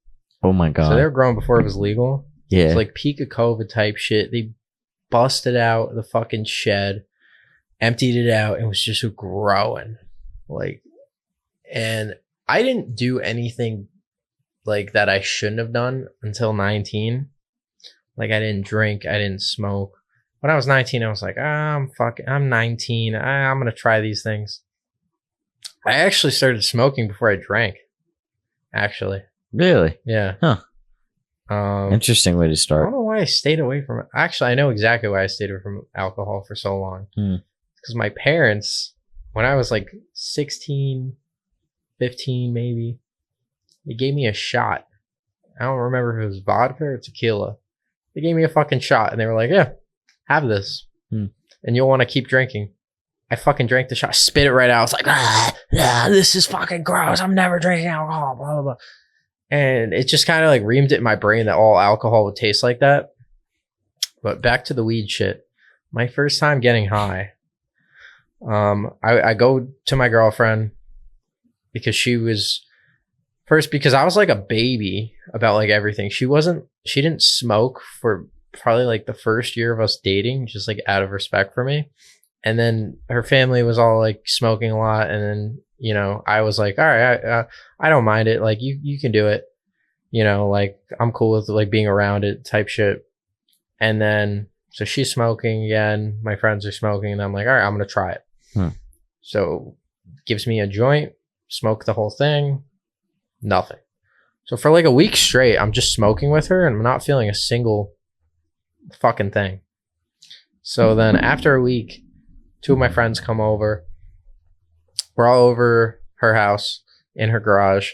Oh my God. So they were growing before it was legal. Yeah. It's like peak of COVID type shit. They busted out the fucking shed, emptied it out, and was just growing. Like, and I didn't do anything like that I shouldn't have done until 19. Like, I didn't drink, I didn't smoke. When I was 19, I was like, I'm 19. I'm going to try these things. I actually started smoking before I drank. Actually. Really? Yeah. Huh. I Interesting way to don't start. know why I stayed away from it. Actually, I know exactly why I stayed away from alcohol for so long. Because my parents, when I was like 16, 15 maybe, they gave me a shot. I don't remember if it was vodka or tequila. They gave me a fucking shot and they were like, yeah, have this. And you'll want to keep drinking. I fucking drank the shot, spit it right out. I was like, this is fucking gross. I'm never drinking alcohol, blah, blah, blah. And it just kind of like reamed it in my brain that all alcohol would taste like that. But back to the weed shit. My first time getting high, I go to my girlfriend because she was first, because I was like a baby about like everything. She didn't smoke for probably like the first year of us dating, just like out of respect for me. And then her family was all like smoking a lot. And then, you know, I was like, all right, I don't mind it. Like you can do it, you know, like I'm cool with like being around it type shit. And then, so she's smoking again. My friends are smoking and I'm like, all right, I'm going to try it. So gives me a joint, smoke the whole thing, nothing. So for like a week straight, I'm just smoking with her and I'm not feeling a single fucking thing. So then after a week, two of my friends come over. We're all over her house in her garage.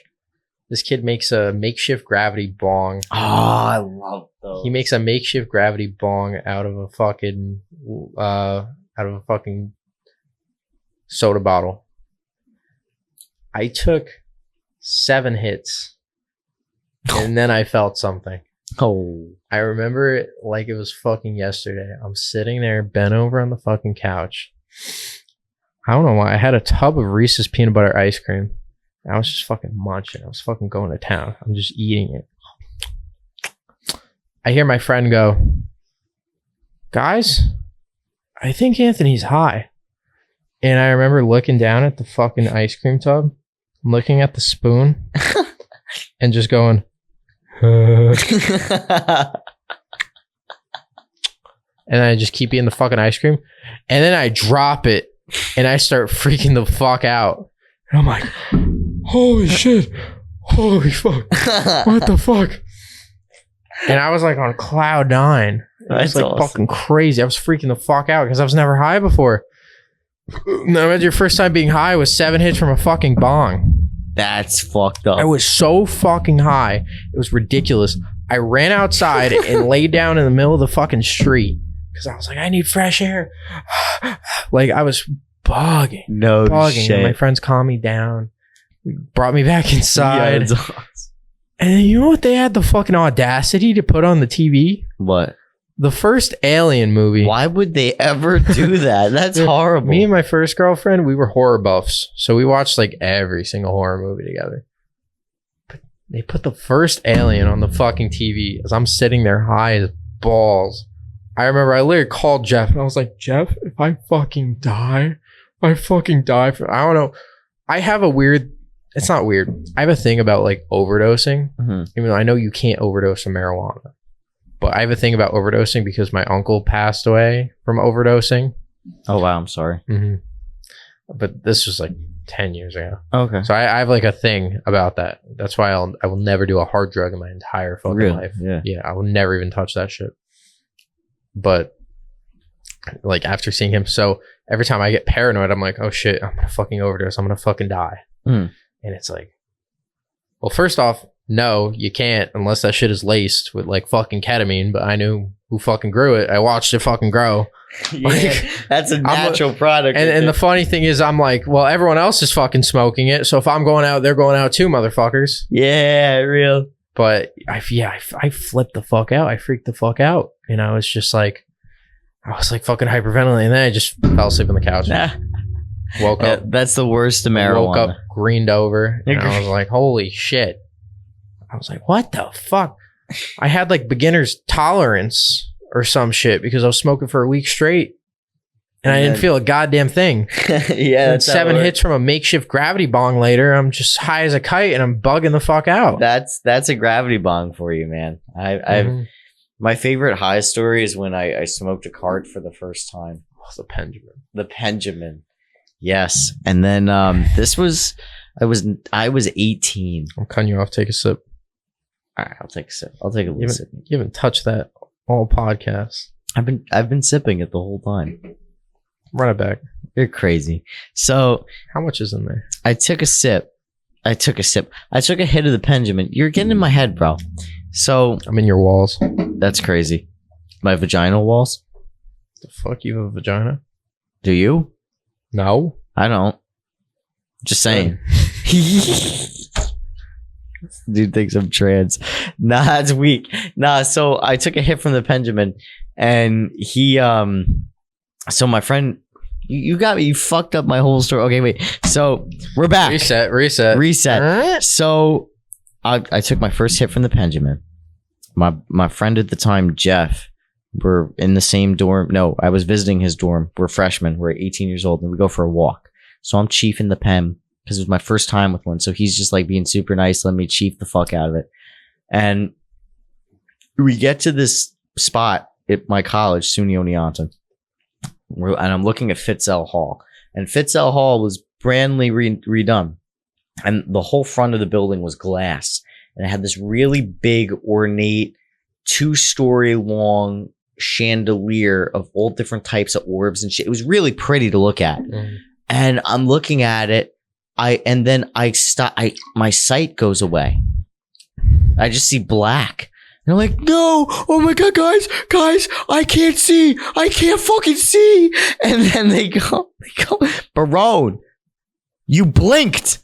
This kid makes a makeshift gravity bong. Oh, I love those. He makes a makeshift gravity bong out of a fucking soda bottle. I took 7 hits and then I felt something. Oh. I remember it like it was fucking yesterday. I'm sitting there bent over on the fucking couch. I don't know why. I had a tub of Reese's peanut butter ice cream. I was just fucking munching. I was fucking going to town. I'm just eating it. I hear my friend go, guys, I think Anthony's high. And I remember looking down at the fucking ice cream tub, looking at the spoon, and just going, and I just keep eating the fucking ice cream. And then I drop it and I start freaking the fuck out. And I'm like, holy shit. Holy fuck. What the fuck? And I was like on cloud 9. It was like awesome. Fucking crazy. I was freaking the fuck out because I was never high before. Now, imagine your first time being high was 7 hits from a fucking bong. That's fucked up. I was so fucking high. It was ridiculous. I ran outside and laid down in the middle of the fucking street because I was like, I need fresh air. Like I was bugging. No shit. And my friends calmed me down, brought me back inside. Yeah, awesome. And then you know what they had the fucking audacity to put on the TV? What? The first Alien movie. Why would they ever do that? That's horrible. Me and my first girlfriend, we were horror buffs. So we watched like every single horror movie together. But they put the first Alien on the fucking TV as I'm sitting there high as balls. I remember I literally called Jeff and I was like, Jeff, if I fucking die, I don't know. I have a weird, it's not weird. I have a thing about like overdosing. Even though I know you can't overdose from marijuana. But I have a thing about overdosing because my uncle passed away from overdosing. Oh, wow. I'm sorry. But this was like 10 years ago. Okay. So I have like a thing about that. That's why I will never do a hard drug in my entire fucking life. Yeah. I will never even touch that shit. But like after seeing him, so every time I get paranoid, I'm like, oh shit, I'm gonna fucking overdose. I'm gonna fucking die. And it's like, well, first off, no, you can't unless that shit is laced with like fucking ketamine. But I knew who fucking grew it. I watched it fucking grow. Yeah, that's a natural product. And the funny thing is, I'm like, well, everyone else is fucking smoking it. So if I'm going out, they're going out too, motherfuckers. Yeah, real. But I flipped the fuck out. I freaked the fuck out. You know, it's just like, I was like fucking hyperventilating. And then I just fell asleep on the couch. Woke up. That's the worst of marijuana. Woke up, greened over. And I was like, holy shit. I was like, what the fuck? I had like beginner's tolerance or some shit because I was smoking for a week straight. And I didn't feel a goddamn thing. Yeah. And 7 hits from a makeshift gravity bong later, I'm just high as a kite and I'm bugging the fuck out. That's a gravity bong for you, man. My favorite high story is when I smoked a card for the first time. Oh, the Benjamin. The Benjamin. Yes. And then I was 18. I'm cutting you off. Take a sip. All right, I'll take a sip. I'll take a little sip. You haven't touched that all podcast. I've been sipping it the whole time. Run it back. You're crazy. So how much is in there? I took a sip. I took a hit of the Benjamin. You're getting in my head, bro. So I'm in your walls. That's crazy. My vaginal walls? The fuck, you have a vagina? Do you? No. I don't. Just saying. Dude thinks I'm trans. Nah, that's weak. Nah, so I took a hit from the Benjamin and he so my friend, you got me, you fucked up my whole story. Okay, wait. So we're back. Reset. So I took my first hit from the Benjamin. My friend at the time, Jeff, we're in the same dorm. No, I was visiting his dorm. We're freshmen. We're 18 years old and we go for a walk. So I'm chiefing the pen because it was my first time with one. So he's just like being super nice, letting me chief the fuck out of it. And we get to this spot at my college, SUNY Oneonta. And I'm looking at Fitzel Hall. And Fitzel Hall was brandly redone. And the whole front of the building was glass. And it had this really big, ornate, 2-story long chandelier of all different types of orbs and shit. It was really pretty to look at. And I'm looking at it. I stop. My sight goes away. I just see black. And I'm like, no, oh my God, guys, I can't see. I can't fucking see. And then they go, Barone, you blinked.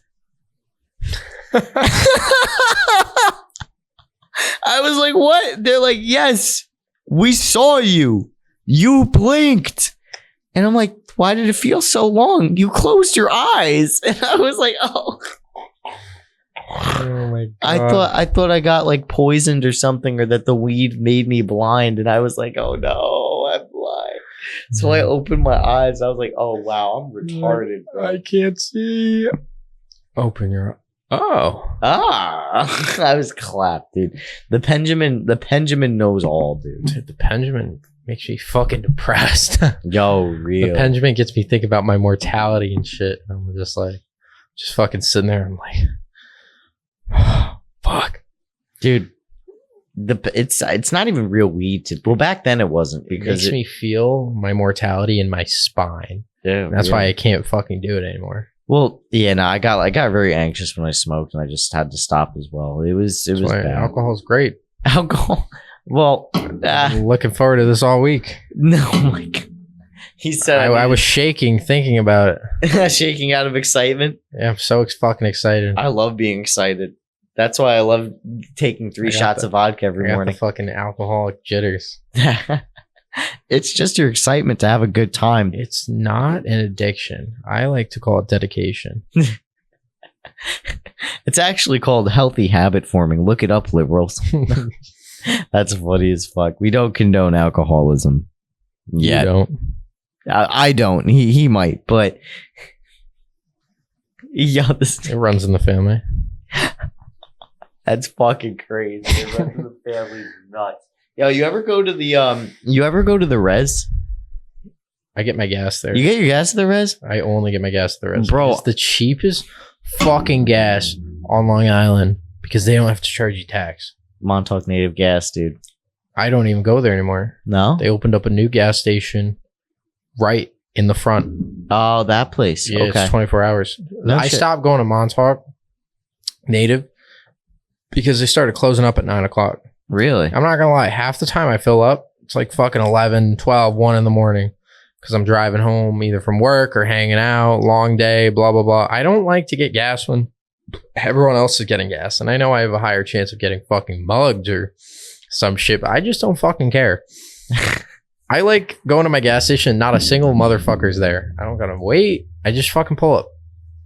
I was like, what? They're like, yes, we saw you. You blinked. And I'm like, why did it feel so long? You closed your eyes. And I was like, oh. Oh my God. I thought I got like poisoned or something, or that the weed made me blind. And I was like, oh no, I'm blind. So I opened my eyes. I was like, oh wow, I'm retarded, bro. I can't see. Open your Oh. I was clapped, dude. The Benjamin knows all, dude. The Benjamin makes me fucking depressed. Yo, real. The Benjamin gets me thinking about my mortality and shit. I'm just like, just fucking sitting there. I'm like, oh, fuck, dude. It's not even real weed. Well, back then it wasn't, because it makes me feel my mortality in my spine. Yeah, that's why I can't fucking do it anymore. Well, yeah, no, I got very anxious when I smoked, and I just had to stop as well. It was bad. Alcohol's great. Alcohol. Well, I'm looking forward to this all week. No, my God. He said I was shaking thinking about it. Shaking out of excitement. Yeah, I'm so fucking excited. I love being excited. That's why I love taking 3 I got shots the- of vodka every I got morning. the fucking alcoholic jitters. It's just your excitement to have a good time. It's not an addiction. I like to call it dedication. It's actually called healthy habit forming. Look it up, liberals. That's funny as fuck. We don't condone alcoholism. You don't. I don't. He might, but yeah, It runs in the family. that's fucking crazy. The rest of the family's nuts. Yo, you ever go to the res? I get my gas there. You get your gas at the res? I only get my gas at the res. Bro. It's the cheapest fucking gas on Long Island because they don't have to charge you tax. Montauk Native Gas, dude. I don't even go there anymore. No? They opened up a new gas station right in the front. Oh, that place. Yeah, Okay. it's 24 hours. No I shit. stopped going to Montauk Native because they started closing up at 9 o'clock. Really? I'm not going to lie. Half the time I fill up, it's like fucking 11, 12, 1 in the morning because I'm driving home either from work or hanging out, long day, blah, blah, blah. I don't like to get gas when everyone else is getting gas. And I know I have a higher chance of getting fucking mugged or some shit, but I just don't fucking care. I like going to my gas station, not a single motherfucker's there. I don't gotta wait. I just fucking pull up.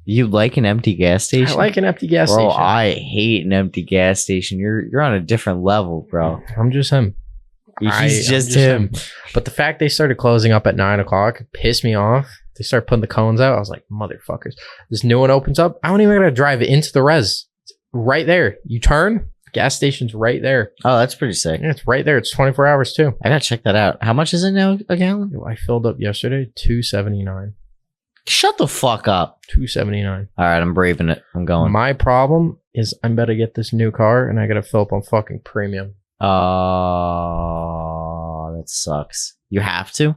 You like an empty gas station? I like an empty gas Bro, station. I hate an empty gas station. You're on a different level, bro. I'm just him. He's I'm just him. But the fact they started closing up at 9 o'clock pissed me off. They started putting the cones out. I was like, motherfuckers. This new one opens up. I don't even gotta drive it into the res. It's right there. You turn, gas station's right there. Oh, that's pretty sick. Yeah, it's right there. It's 24 hours too. I gotta check that out. How much is it now a gallon? I filled up yesterday, $2.79. Shut the fuck up. $2.79. All right, I'm braving it. I'm going. My problem is I'm about to get this new car and I gotta fill up on fucking premium. Oh, that sucks. You have to?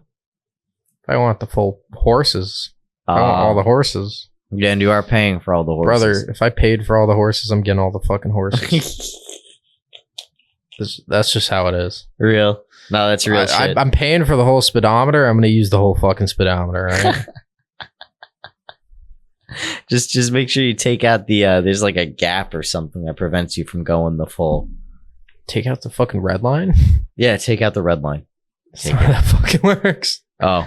If I want the full horses, I want all the horses. Yeah, and you are paying for all the horses. Brother, if I paid for all the horses, I'm getting all the fucking horses. That's just how it is. Real? No, that's real shit. I'm paying for the whole speedometer. I'm going to use the whole fucking speedometer, right? Just make sure you take out the there's like a gap or something that prevents you from going the full. Take out the fucking red line? Yeah, take out the red line. That's not how that fucking works. Oh,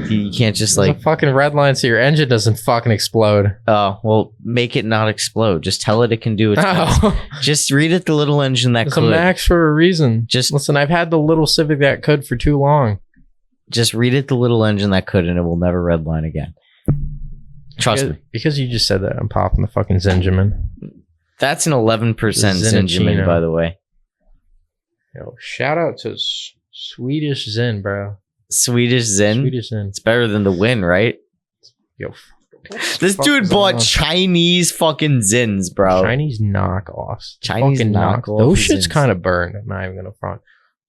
you can't just There's like. a fucking red line so your engine doesn't fucking explode. Oh, well, make it not explode. Just tell it can do its best. Oh, Just read it the little engine that it's a could. max for a reason. Just Listen, I've had the little Civic that could for too long. just read it the little engine that could, and it will never redline again. Trust me. Because you just said that, I'm popping the fucking Zinjamin. That's an 11% Zinjamin, by the way. Yo, shout out to Swedish Zen, bro. Swedish Zen. Swedish Zen. It's better than the Win, right? Yo, This fuck dude is bought going on? Chinese fucking Zins, bro. Chinese knockoffs. Chinese Fucking knockoff Those shit's Zins. kind of burned. I'm not even gonna front.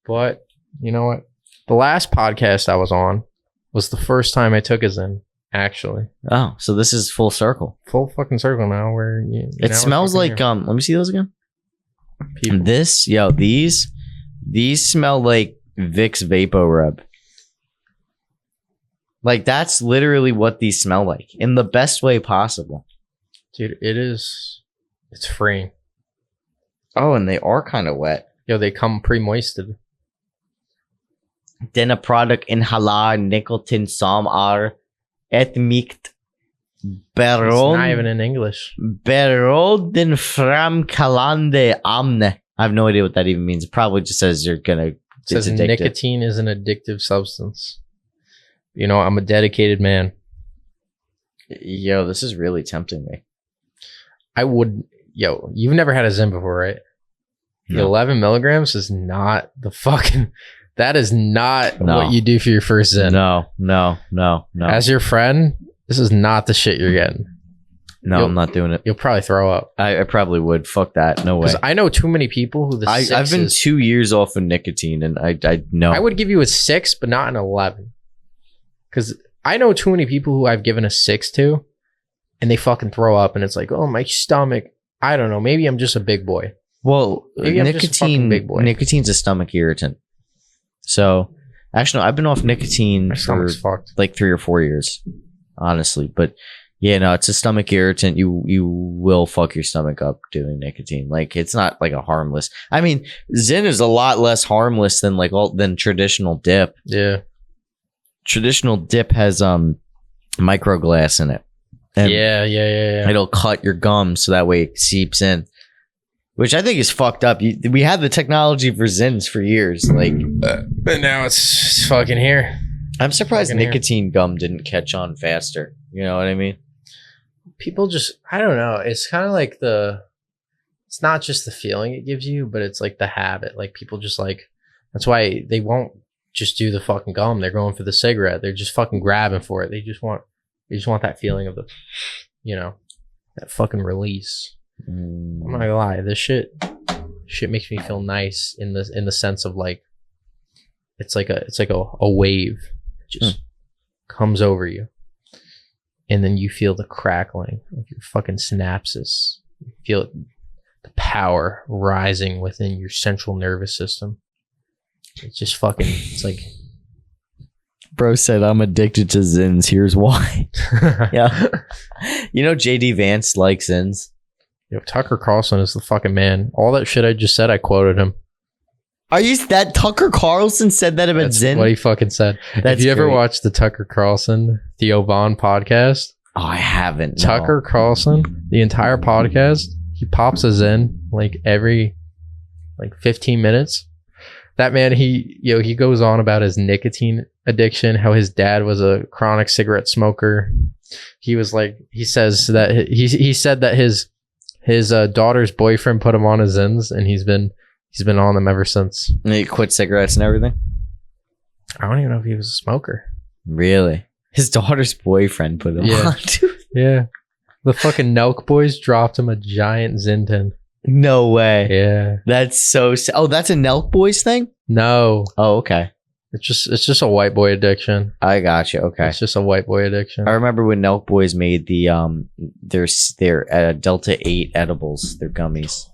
But you know what? The last podcast I was on was the first time I took a Zen. Actually, Oh, so this is full circle. full fucking circle now. Where It smells like let me see those again. people. These smell like Vicks Vapo Rub. Like that's literally what these smell like in the best way possible. Dude, it's free. Oh, and they are kind of wet. Yo, they come pre-moisted. Denna product in halal nicotine som are etmikt It's not even beron in English. beroden fram kalande amne. I have no idea what that even means. It probably just says you're gonna. It says it's addictive. nicotine is an addictive substance. You know, I'm a dedicated man. Yo, this is really tempting me. I would. Yo, you've never had a Zen before, right? The No. 11 milligrams is not the fucking. That is not No. what you do for your first Zen. No. As your friend, this is not the shit you're getting. No, I'm not doing it. You'll probably throw up. I probably would. Fuck that. No way. Because I know too many people who I've been 2 years off of nicotine, and I know. I would give you a 6, but not an 11. Because I know too many people who I've given a 6 to, and they fucking throw up, and it's like, oh, my stomach. I don't know. Maybe I'm just a big boy. Well, Maybe I'm just a fucking big boy. nicotine's a stomach irritant. So, actually, no, I've been off nicotine My for stomach's fucked. like 3 or 4 years, honestly. But Yeah, no, it's a stomach irritant. You will fuck your stomach up doing nicotine. Like it's not like a harmless. I mean, Zyn is a lot less harmless than than traditional dip. Yeah. Traditional dip has microglass in it. And yeah. it'll cut your gum so that way it seeps in, which I think is fucked up. We had the technology for Zyns for years. Like, but now it's fucking here. I'm surprised nicotine gum didn't catch on faster. You know what I mean? People just, I don't know. It's kind of like it's not just the feeling it gives you, but it's like the habit. Like people just like, that's why they won't just do the fucking gum. They're going for the cigarette. They're just fucking grabbing for it. They just want that feeling of that fucking release. I'm not gonna lie. This shit makes me feel nice in the sense of like, it's like a wave. It just comes over you. And then you feel the crackling of your fucking synapses. You feel the power rising within your central nervous system. It's just fucking, it's like... Bro said, I'm addicted to Zyns. Here's why. Yeah. You know JD Vance likes Zyns? Yo, Tucker Carlson is the fucking man. All that shit I just said, I quoted him. Are you that Tucker Carlson said that about That's Zyn? what he fucking said. Have you ever watched the Tucker Carlson, Theo Vaughn podcast? Oh, I haven't. No. Tucker Carlson, the entire podcast, he pops a Zyn like every 15 minutes. That man, he goes on about his nicotine addiction, how his dad was a chronic cigarette smoker. He was like, he says that he said that his daughter's boyfriend put him on his Zyns, and he's been on them ever since. And he quit cigarettes and everything? I don't even know if he was a smoker. Really? His daughter's boyfriend put him on, dude. Yeah. The fucking Nelk boys dropped him a giant Zintin. No way. Yeah. That's so... Oh, that's a Nelk Boys thing? No. Oh, okay. It's just a white boy addiction. I got you. Okay. It's just a white boy addiction. I remember when Nelk Boys made the their Delta 8 edibles, their gummies.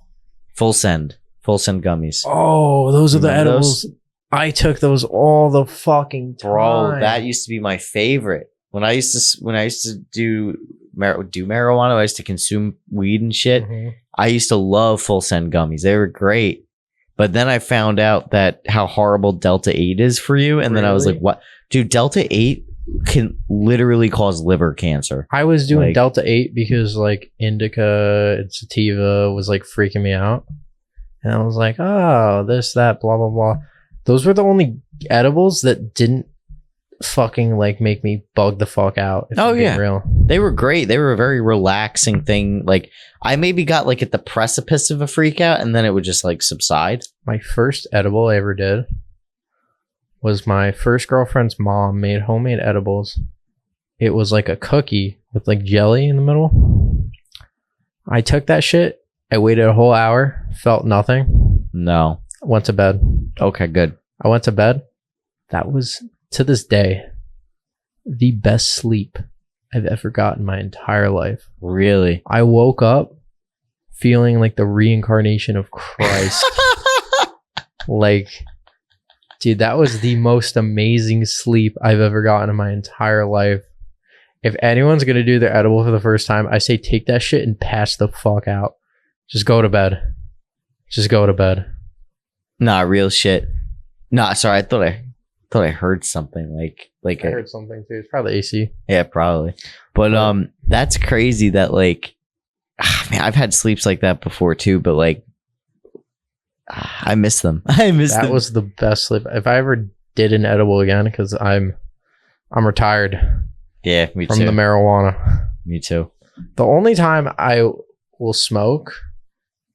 Full send gummies. Oh, those are the Remember edibles. those? I took those all the fucking time. Bro, that used to be my favorite. When I used to do marijuana, I used to consume weed and shit. Mm-hmm. I used to love full send gummies. They were great. But then I found out that how horrible Delta 8 is for you. And then I was like, what? Dude, Delta 8 can literally cause liver cancer. I was doing Delta 8 because like indica and sativa was like freaking me out. And I was like, oh, this, that, blah, blah, blah. Those were the only edibles that didn't fucking like make me bug the fuck out. Oh yeah, real. They were great. They were a very relaxing thing. Like I maybe got like at the precipice of a freak out, and then it would just like subside. My first edible I ever did was my first girlfriend's mom made homemade edibles. It was like a cookie with like jelly in the middle. I took that shit. I waited a whole hour. Felt nothing. No. Went to bed. Okay, good. I went to bed. That was, to this day, the best sleep I've ever got in my entire life. Really? I woke up feeling like the reincarnation of Christ. Like, dude, that was the most amazing sleep I've ever gotten in my entire life. If anyone's going to do their edible for the first time, I say take that shit and pass the fuck out. Just go to bed. Just go to bed. Nah, real shit. Nah, sorry. I thought I heard something like I heard something too. It's probably AC. Yeah, probably. But that's crazy that like, man, I've had sleeps like that before too. But like, I miss them. That was the best sleep. If I ever did an edible again, because I'm retired. Yeah, me from too. the marijuana. Me too. The only time I will smoke,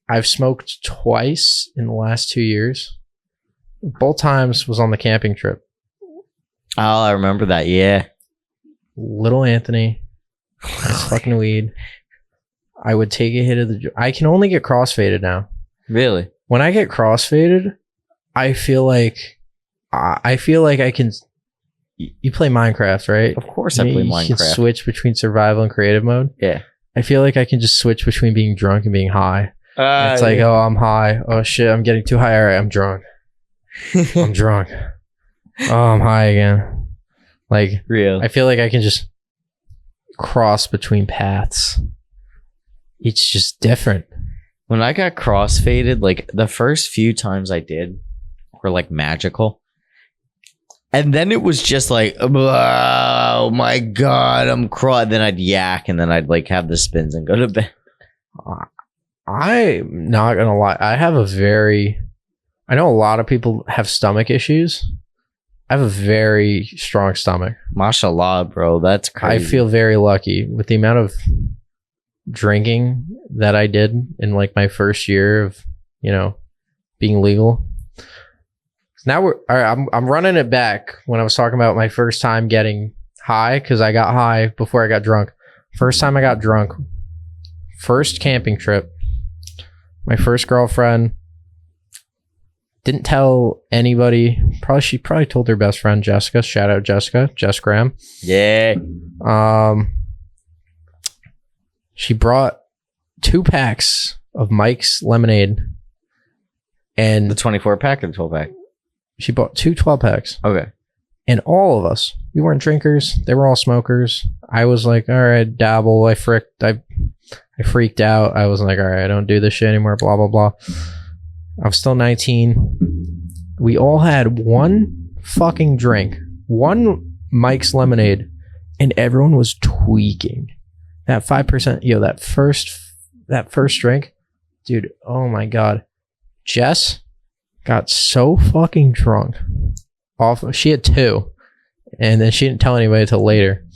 I've smoked twice in the last 2 years. Both times was on the camping trip. Oh, I remember that. Yeah. Little Anthony, fucking weed. I would take a hit of the. I can only get crossfaded now. Really? When I get crossfaded, I feel like I can. You play Minecraft, right? Of course, I play Minecraft. You can switch between survival and creative mode. Yeah. I feel like I can just switch between being drunk and being high. It's like, oh, I'm high. Oh shit, I'm getting too high. All right, I'm drunk. I'm drunk. Oh, I'm high again. Like, real. I feel like I can just cross between paths. It's just different. When I got crossfaded, like the first few times I did were like magical. And then it was just like, oh my God, I'm cross. Then I'd yak and then I'd like have the spins and go to bed. I'm not going to lie. I know a lot of people have stomach issues. I have a very strong stomach. Mashallah, bro. That's crazy. I feel very lucky with the amount of drinking that I did in like my first year of, being legal. Now I'm running it back when I was talking about my first time getting high, because I got high before I got drunk. First time I got drunk, first camping trip, my first girlfriend. Didn't tell anybody. She probably told her best friend Jessica. Shout out Jessica, Jess Graham. Yeah. She brought 2 packs of Mike's lemonade, and The 24 pack or the 12 pack? she bought 2 12 packs. Okay. And all of us, we weren't drinkers. They were all smokers. I was like, all right, dabble. I freaked out. I was like, all right, I don't do this shit anymore. Blah blah blah. I was still 19. We all had one fucking drink, one Mike's lemonade, and everyone was tweaking. That 5%, that first drink, dude, oh my God. Jess got so fucking drunk. She had 2, and then she didn't tell anybody until later.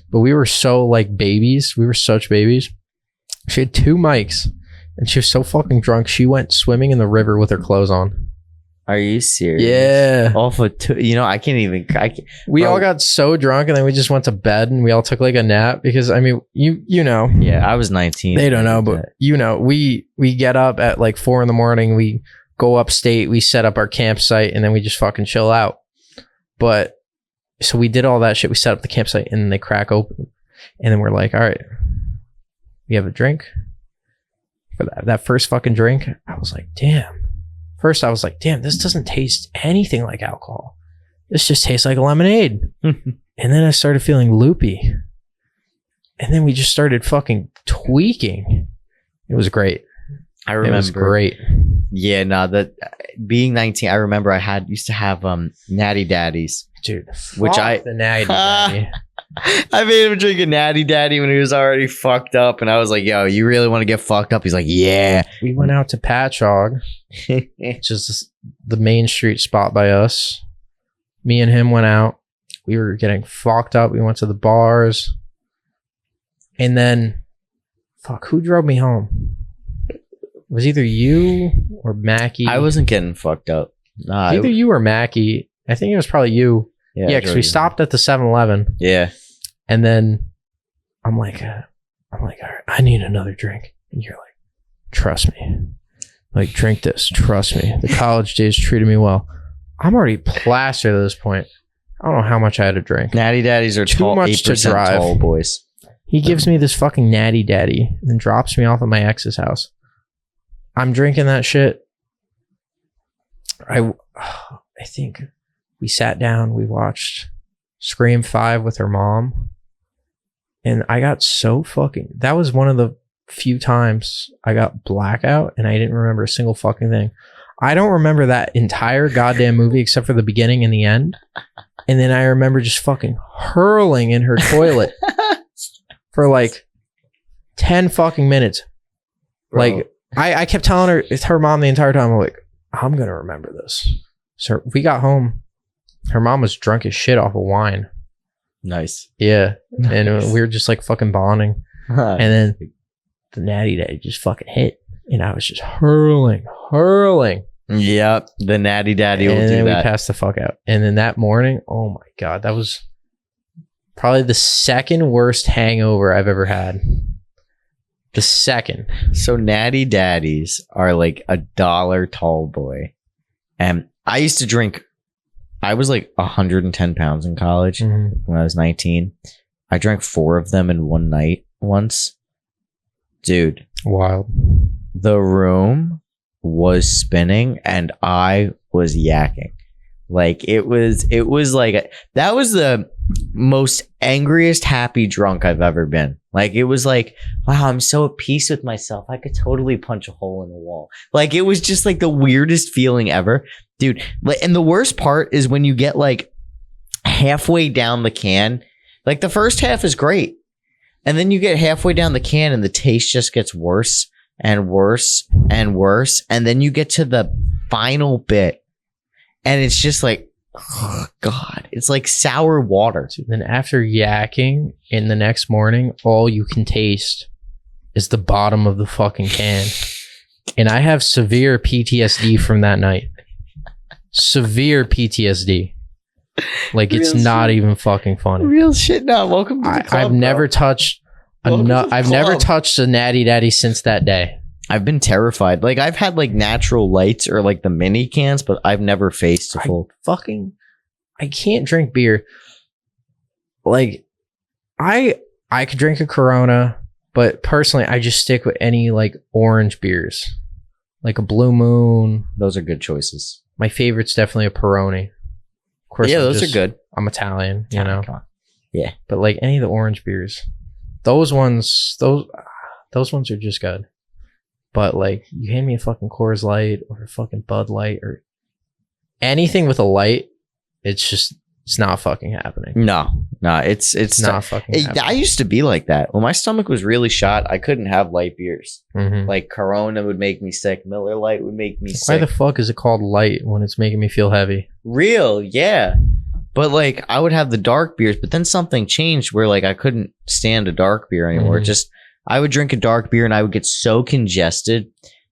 But we were so like babies. We were such babies. She had 2 mics. And she was so fucking drunk, she went swimming in the river with her clothes on. Are you serious? Yeah. Off of 2, I can't. We all got so drunk, and then we just went to bed, and we all took like a nap because, I mean, you know. Yeah, I was 19. They don't know, but we get up at like 4 a.m. We go upstate, we set up our campsite, and then we just fucking chill out. But so we did all that shit. We set up the campsite, and then they crack open, and then we're like, all right, we have a drink. For that first fucking drink, I was like, damn. First, I was like, damn, this doesn't taste anything like alcohol. This just tastes like lemonade. And then I started feeling loopy. And then we just started fucking tweaking. It was great. I remember. It was great. Yeah, no, that being 19, I remember I used to have Natty Daddies. Dude, which the Natty Daddy. I made him drink a Natty Daddy when he was already fucked up, and I was like, yo, you really want to get fucked up? He's like, yeah. We went out to Patchogue, which is the main street spot by us. Me and him went out. We were getting fucked up. We went to the bars. And then, who drove me home? It was either you or Mackie. I wasn't getting fucked up. Nah, either you or Mackie. I think it was probably you. Yeah, because we stopped at the 7-Eleven. Yeah. And then I'm like, all right, I need another drink. And you're like, trust me. Like, drink this. Trust me. The college days treated me well. I'm already plastered at this point. I don't know how much I had to drink. Natty Daddies are too much to drive. Tall boys. He gives me this fucking Natty Daddy and then drops me off at my ex's house. I'm drinking that shit. I think we sat down, we watched Scream 5 with her mom. And I got so fucking... That was one of the few times I got blackout and I didn't remember a single fucking thing. I don't remember that entire goddamn movie except for the beginning and the end. And then I remember just fucking hurling in her toilet for like 10 fucking minutes. Bro. Like, I kept telling her, it's her mom the entire time. I'm like, I'm going to remember this. So we got home. Her mom was drunk as shit off of wine. Nice. Yeah. Nice. And we were just like fucking bonding. And then the Natty Daddy just fucking hit. And I was just hurling. Yep. The Natty Daddy will do that. And then we passed the fuck out. And then that morning, oh my God, that was probably the second worst hangover I've ever had. The second. So Natty Daddies are like $1 tall boy. And I used to drink... I was like 110 pounds in college when I was 19. I drank 4 of them in one night once. Dude. Wild. The room was spinning and I was yakking. Like it was like that was the most angriest happy drunk I've ever been. Like it was like, wow, I'm so at peace with myself. I could totally punch a hole in the wall. Like it was just like the weirdest feeling ever, dude. And the worst part is when you get like halfway down the can, like the first half is great, and then you get halfway down the can and the taste just gets worse and worse and worse, and then you get to the final bit. And it's just like, oh God, it's like sour water. And then after yakking in the next morning, all you can taste is the bottom of the fucking can. And I have severe PTSD from that night. Severe PTSD. Like it's not even fucking funny. Real shit. No, welcome to the club, I've never touched I've never touched a natty daddy since that day. I've been terrified. Like I've had like natural lights or like the mini cans, but I've never faced a full. I can't drink beer. Like I could drink a Corona, but personally I just stick with any like orange beers. Like a Blue Moon. Those are good choices. My favorite's definitely a Peroni. Of course, yeah, those are good. I'm Italian, you know. Yeah. But like any of the orange beers, those ones are just good. But like, you hand me a fucking Coors Light or a fucking Bud Light or anything with a light, it's not fucking happening. No, it's not fucking happening. I used to be like that. When my stomach was really shot, I couldn't have light beers. Mm-hmm. Like Corona would make me sick. Miller Lite would make me sick. Why the fuck is it called light when it's making me feel heavy? Real, yeah. But like, I would have the dark beers, but then something changed where like I couldn't stand a dark beer anymore. Mm-hmm. I would drink a dark beer and I would get so congested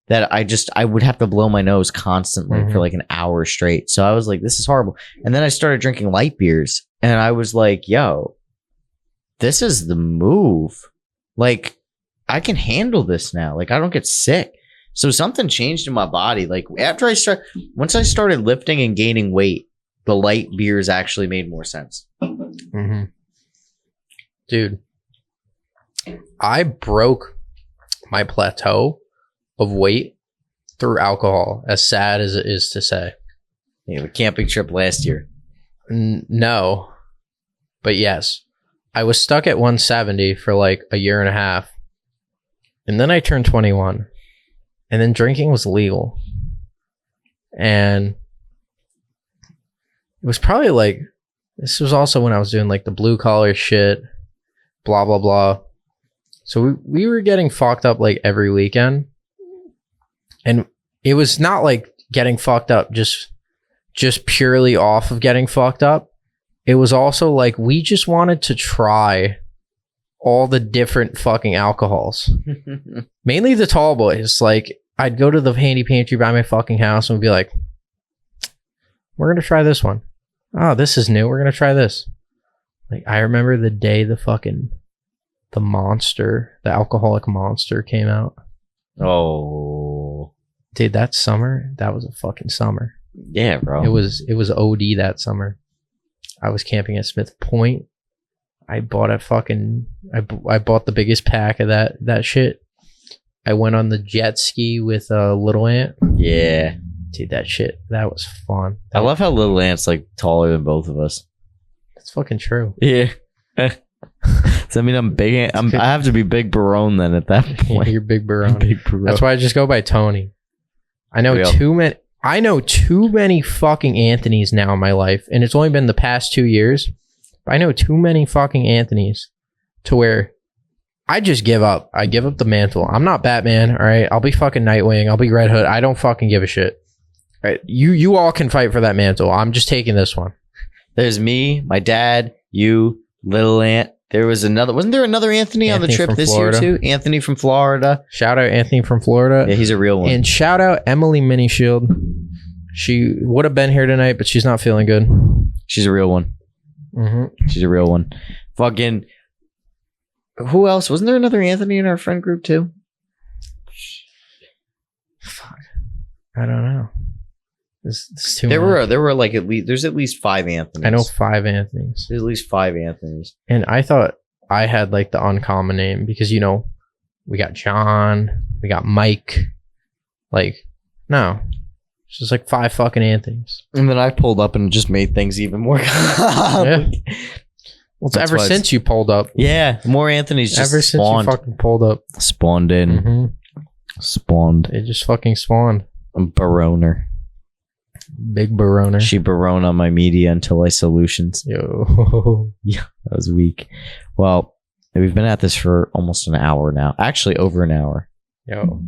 that I would have to blow my nose constantly for like an hour straight. So I was like, this is horrible. And then I started drinking light beers and I was like, yo, this is the move. Like, I can handle this now. Like, I don't get sick. So something changed in my body. Like once I started lifting and gaining weight, the light beers actually made more sense. Mm-hmm. Dude. I broke my plateau of weight through alcohol, as sad as it is to say. Yeah, the camping trip last year. No, but yes. I was stuck at 170 for like a year and a half. And then I turned 21. And then drinking was legal. And it was probably like, this was also when I was doing like the blue collar shit, blah, blah, blah. So we were getting fucked up like every weekend. And it was not like getting fucked up just purely off of getting fucked up. It was also like we just wanted to try all the different fucking alcohols. Mainly the tall boys. Like I'd go to the handy pantry by my fucking house and be like, we're going to try this one. Oh, this is new. We're going to try this. Like I remember the day the alcoholic monster came out. Oh, dude, that summer, that was a fucking summer. Yeah, bro. It was OD that summer. I was camping at Smith Point. I bought I bought the biggest pack of that shit. I went on the jet ski with Little Ant. Yeah. Dude, that was fun. I love how Little Ant's like taller than both of us. That's fucking true. Yeah. So I mean, I'm big. I have to be Big Barone then at that point. You're Big Barone. Big Barone. That's why I just go by Tony. I know too many fucking Anthonys now in my life, and it's only been the past 2 years. But I know too many fucking Anthonys to where I just give up. I give up the mantle. I'm not Batman, all right? I'll be fucking Nightwing. I'll be Red Hood. I don't fucking give a shit. All right? You all can fight for that mantle. I'm just taking this one. There's me, my dad, you, Little Ant. Wasn't there another Anthony on the trip this year too? Anthony from Florida. Shout out Anthony from Florida. Yeah, he's a real one. And shout out Emily Minishield. She would have been here tonight, but she's not feeling good. She's a real one. Mm-hmm. She's a real one. Fucking. Who else? Wasn't there another Anthony in our friend group too? Fuck. I don't know. There's too there many. were like there's at least 5 Anthonys. I know 5 Anthonys. There's at least 5 Anthonys. And I thought I had like the uncommon name because, you know, we got John, we got Mike. Like, no. It's just like 5 fucking Anthony's. And then I pulled up and just made things even more. Yeah. Well, it's ever since you pulled up. Yeah, more Anthony's just Ever spawned. since you fucking pulled up. Spawned in. Mm-hmm. Spawned. It just fucking spawned. Baroner. Big baroner. She barone on my media until I solutions. Yo. Yeah, that was weak. Well, we've been at this for almost an hour now. Actually, over an hour. Yo.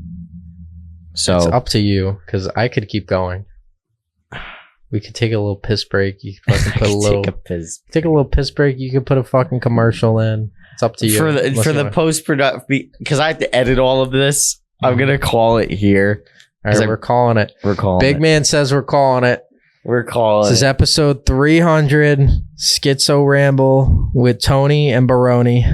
So It's up to you, because I could keep going. We could take a little piss break. You could fucking put a little take a little piss break. You could put a fucking commercial in. It's up to you. For the post production, because I have to edit all of this. I'm gonna call it here. All right, we're calling it. We're calling Big it. Man says we're calling it. We're calling This is episode 300, Schitzoramble with Tony and Baroni.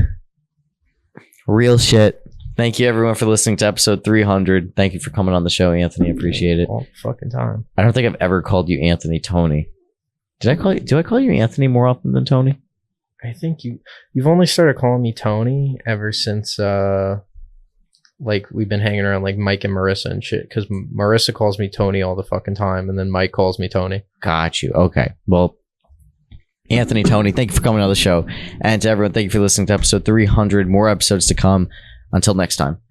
Real shit. Thank you everyone for listening to episode 300. Thank you for coming on the show, Anthony. Appreciate it. All the fucking time. I don't think I've ever called you Anthony Tony. Do I call you Anthony more often than Tony? I think you've only started calling me Tony ever since like we've been hanging around like Mike and Marissa and shit, because Marissa calls me Tony all the fucking time, and then Mike calls me Tony. Got you. Okay. Well, Anthony Tony, thank you for coming on the show. And to everyone, thank you for listening to episode 300. More episodes to come. Until next time.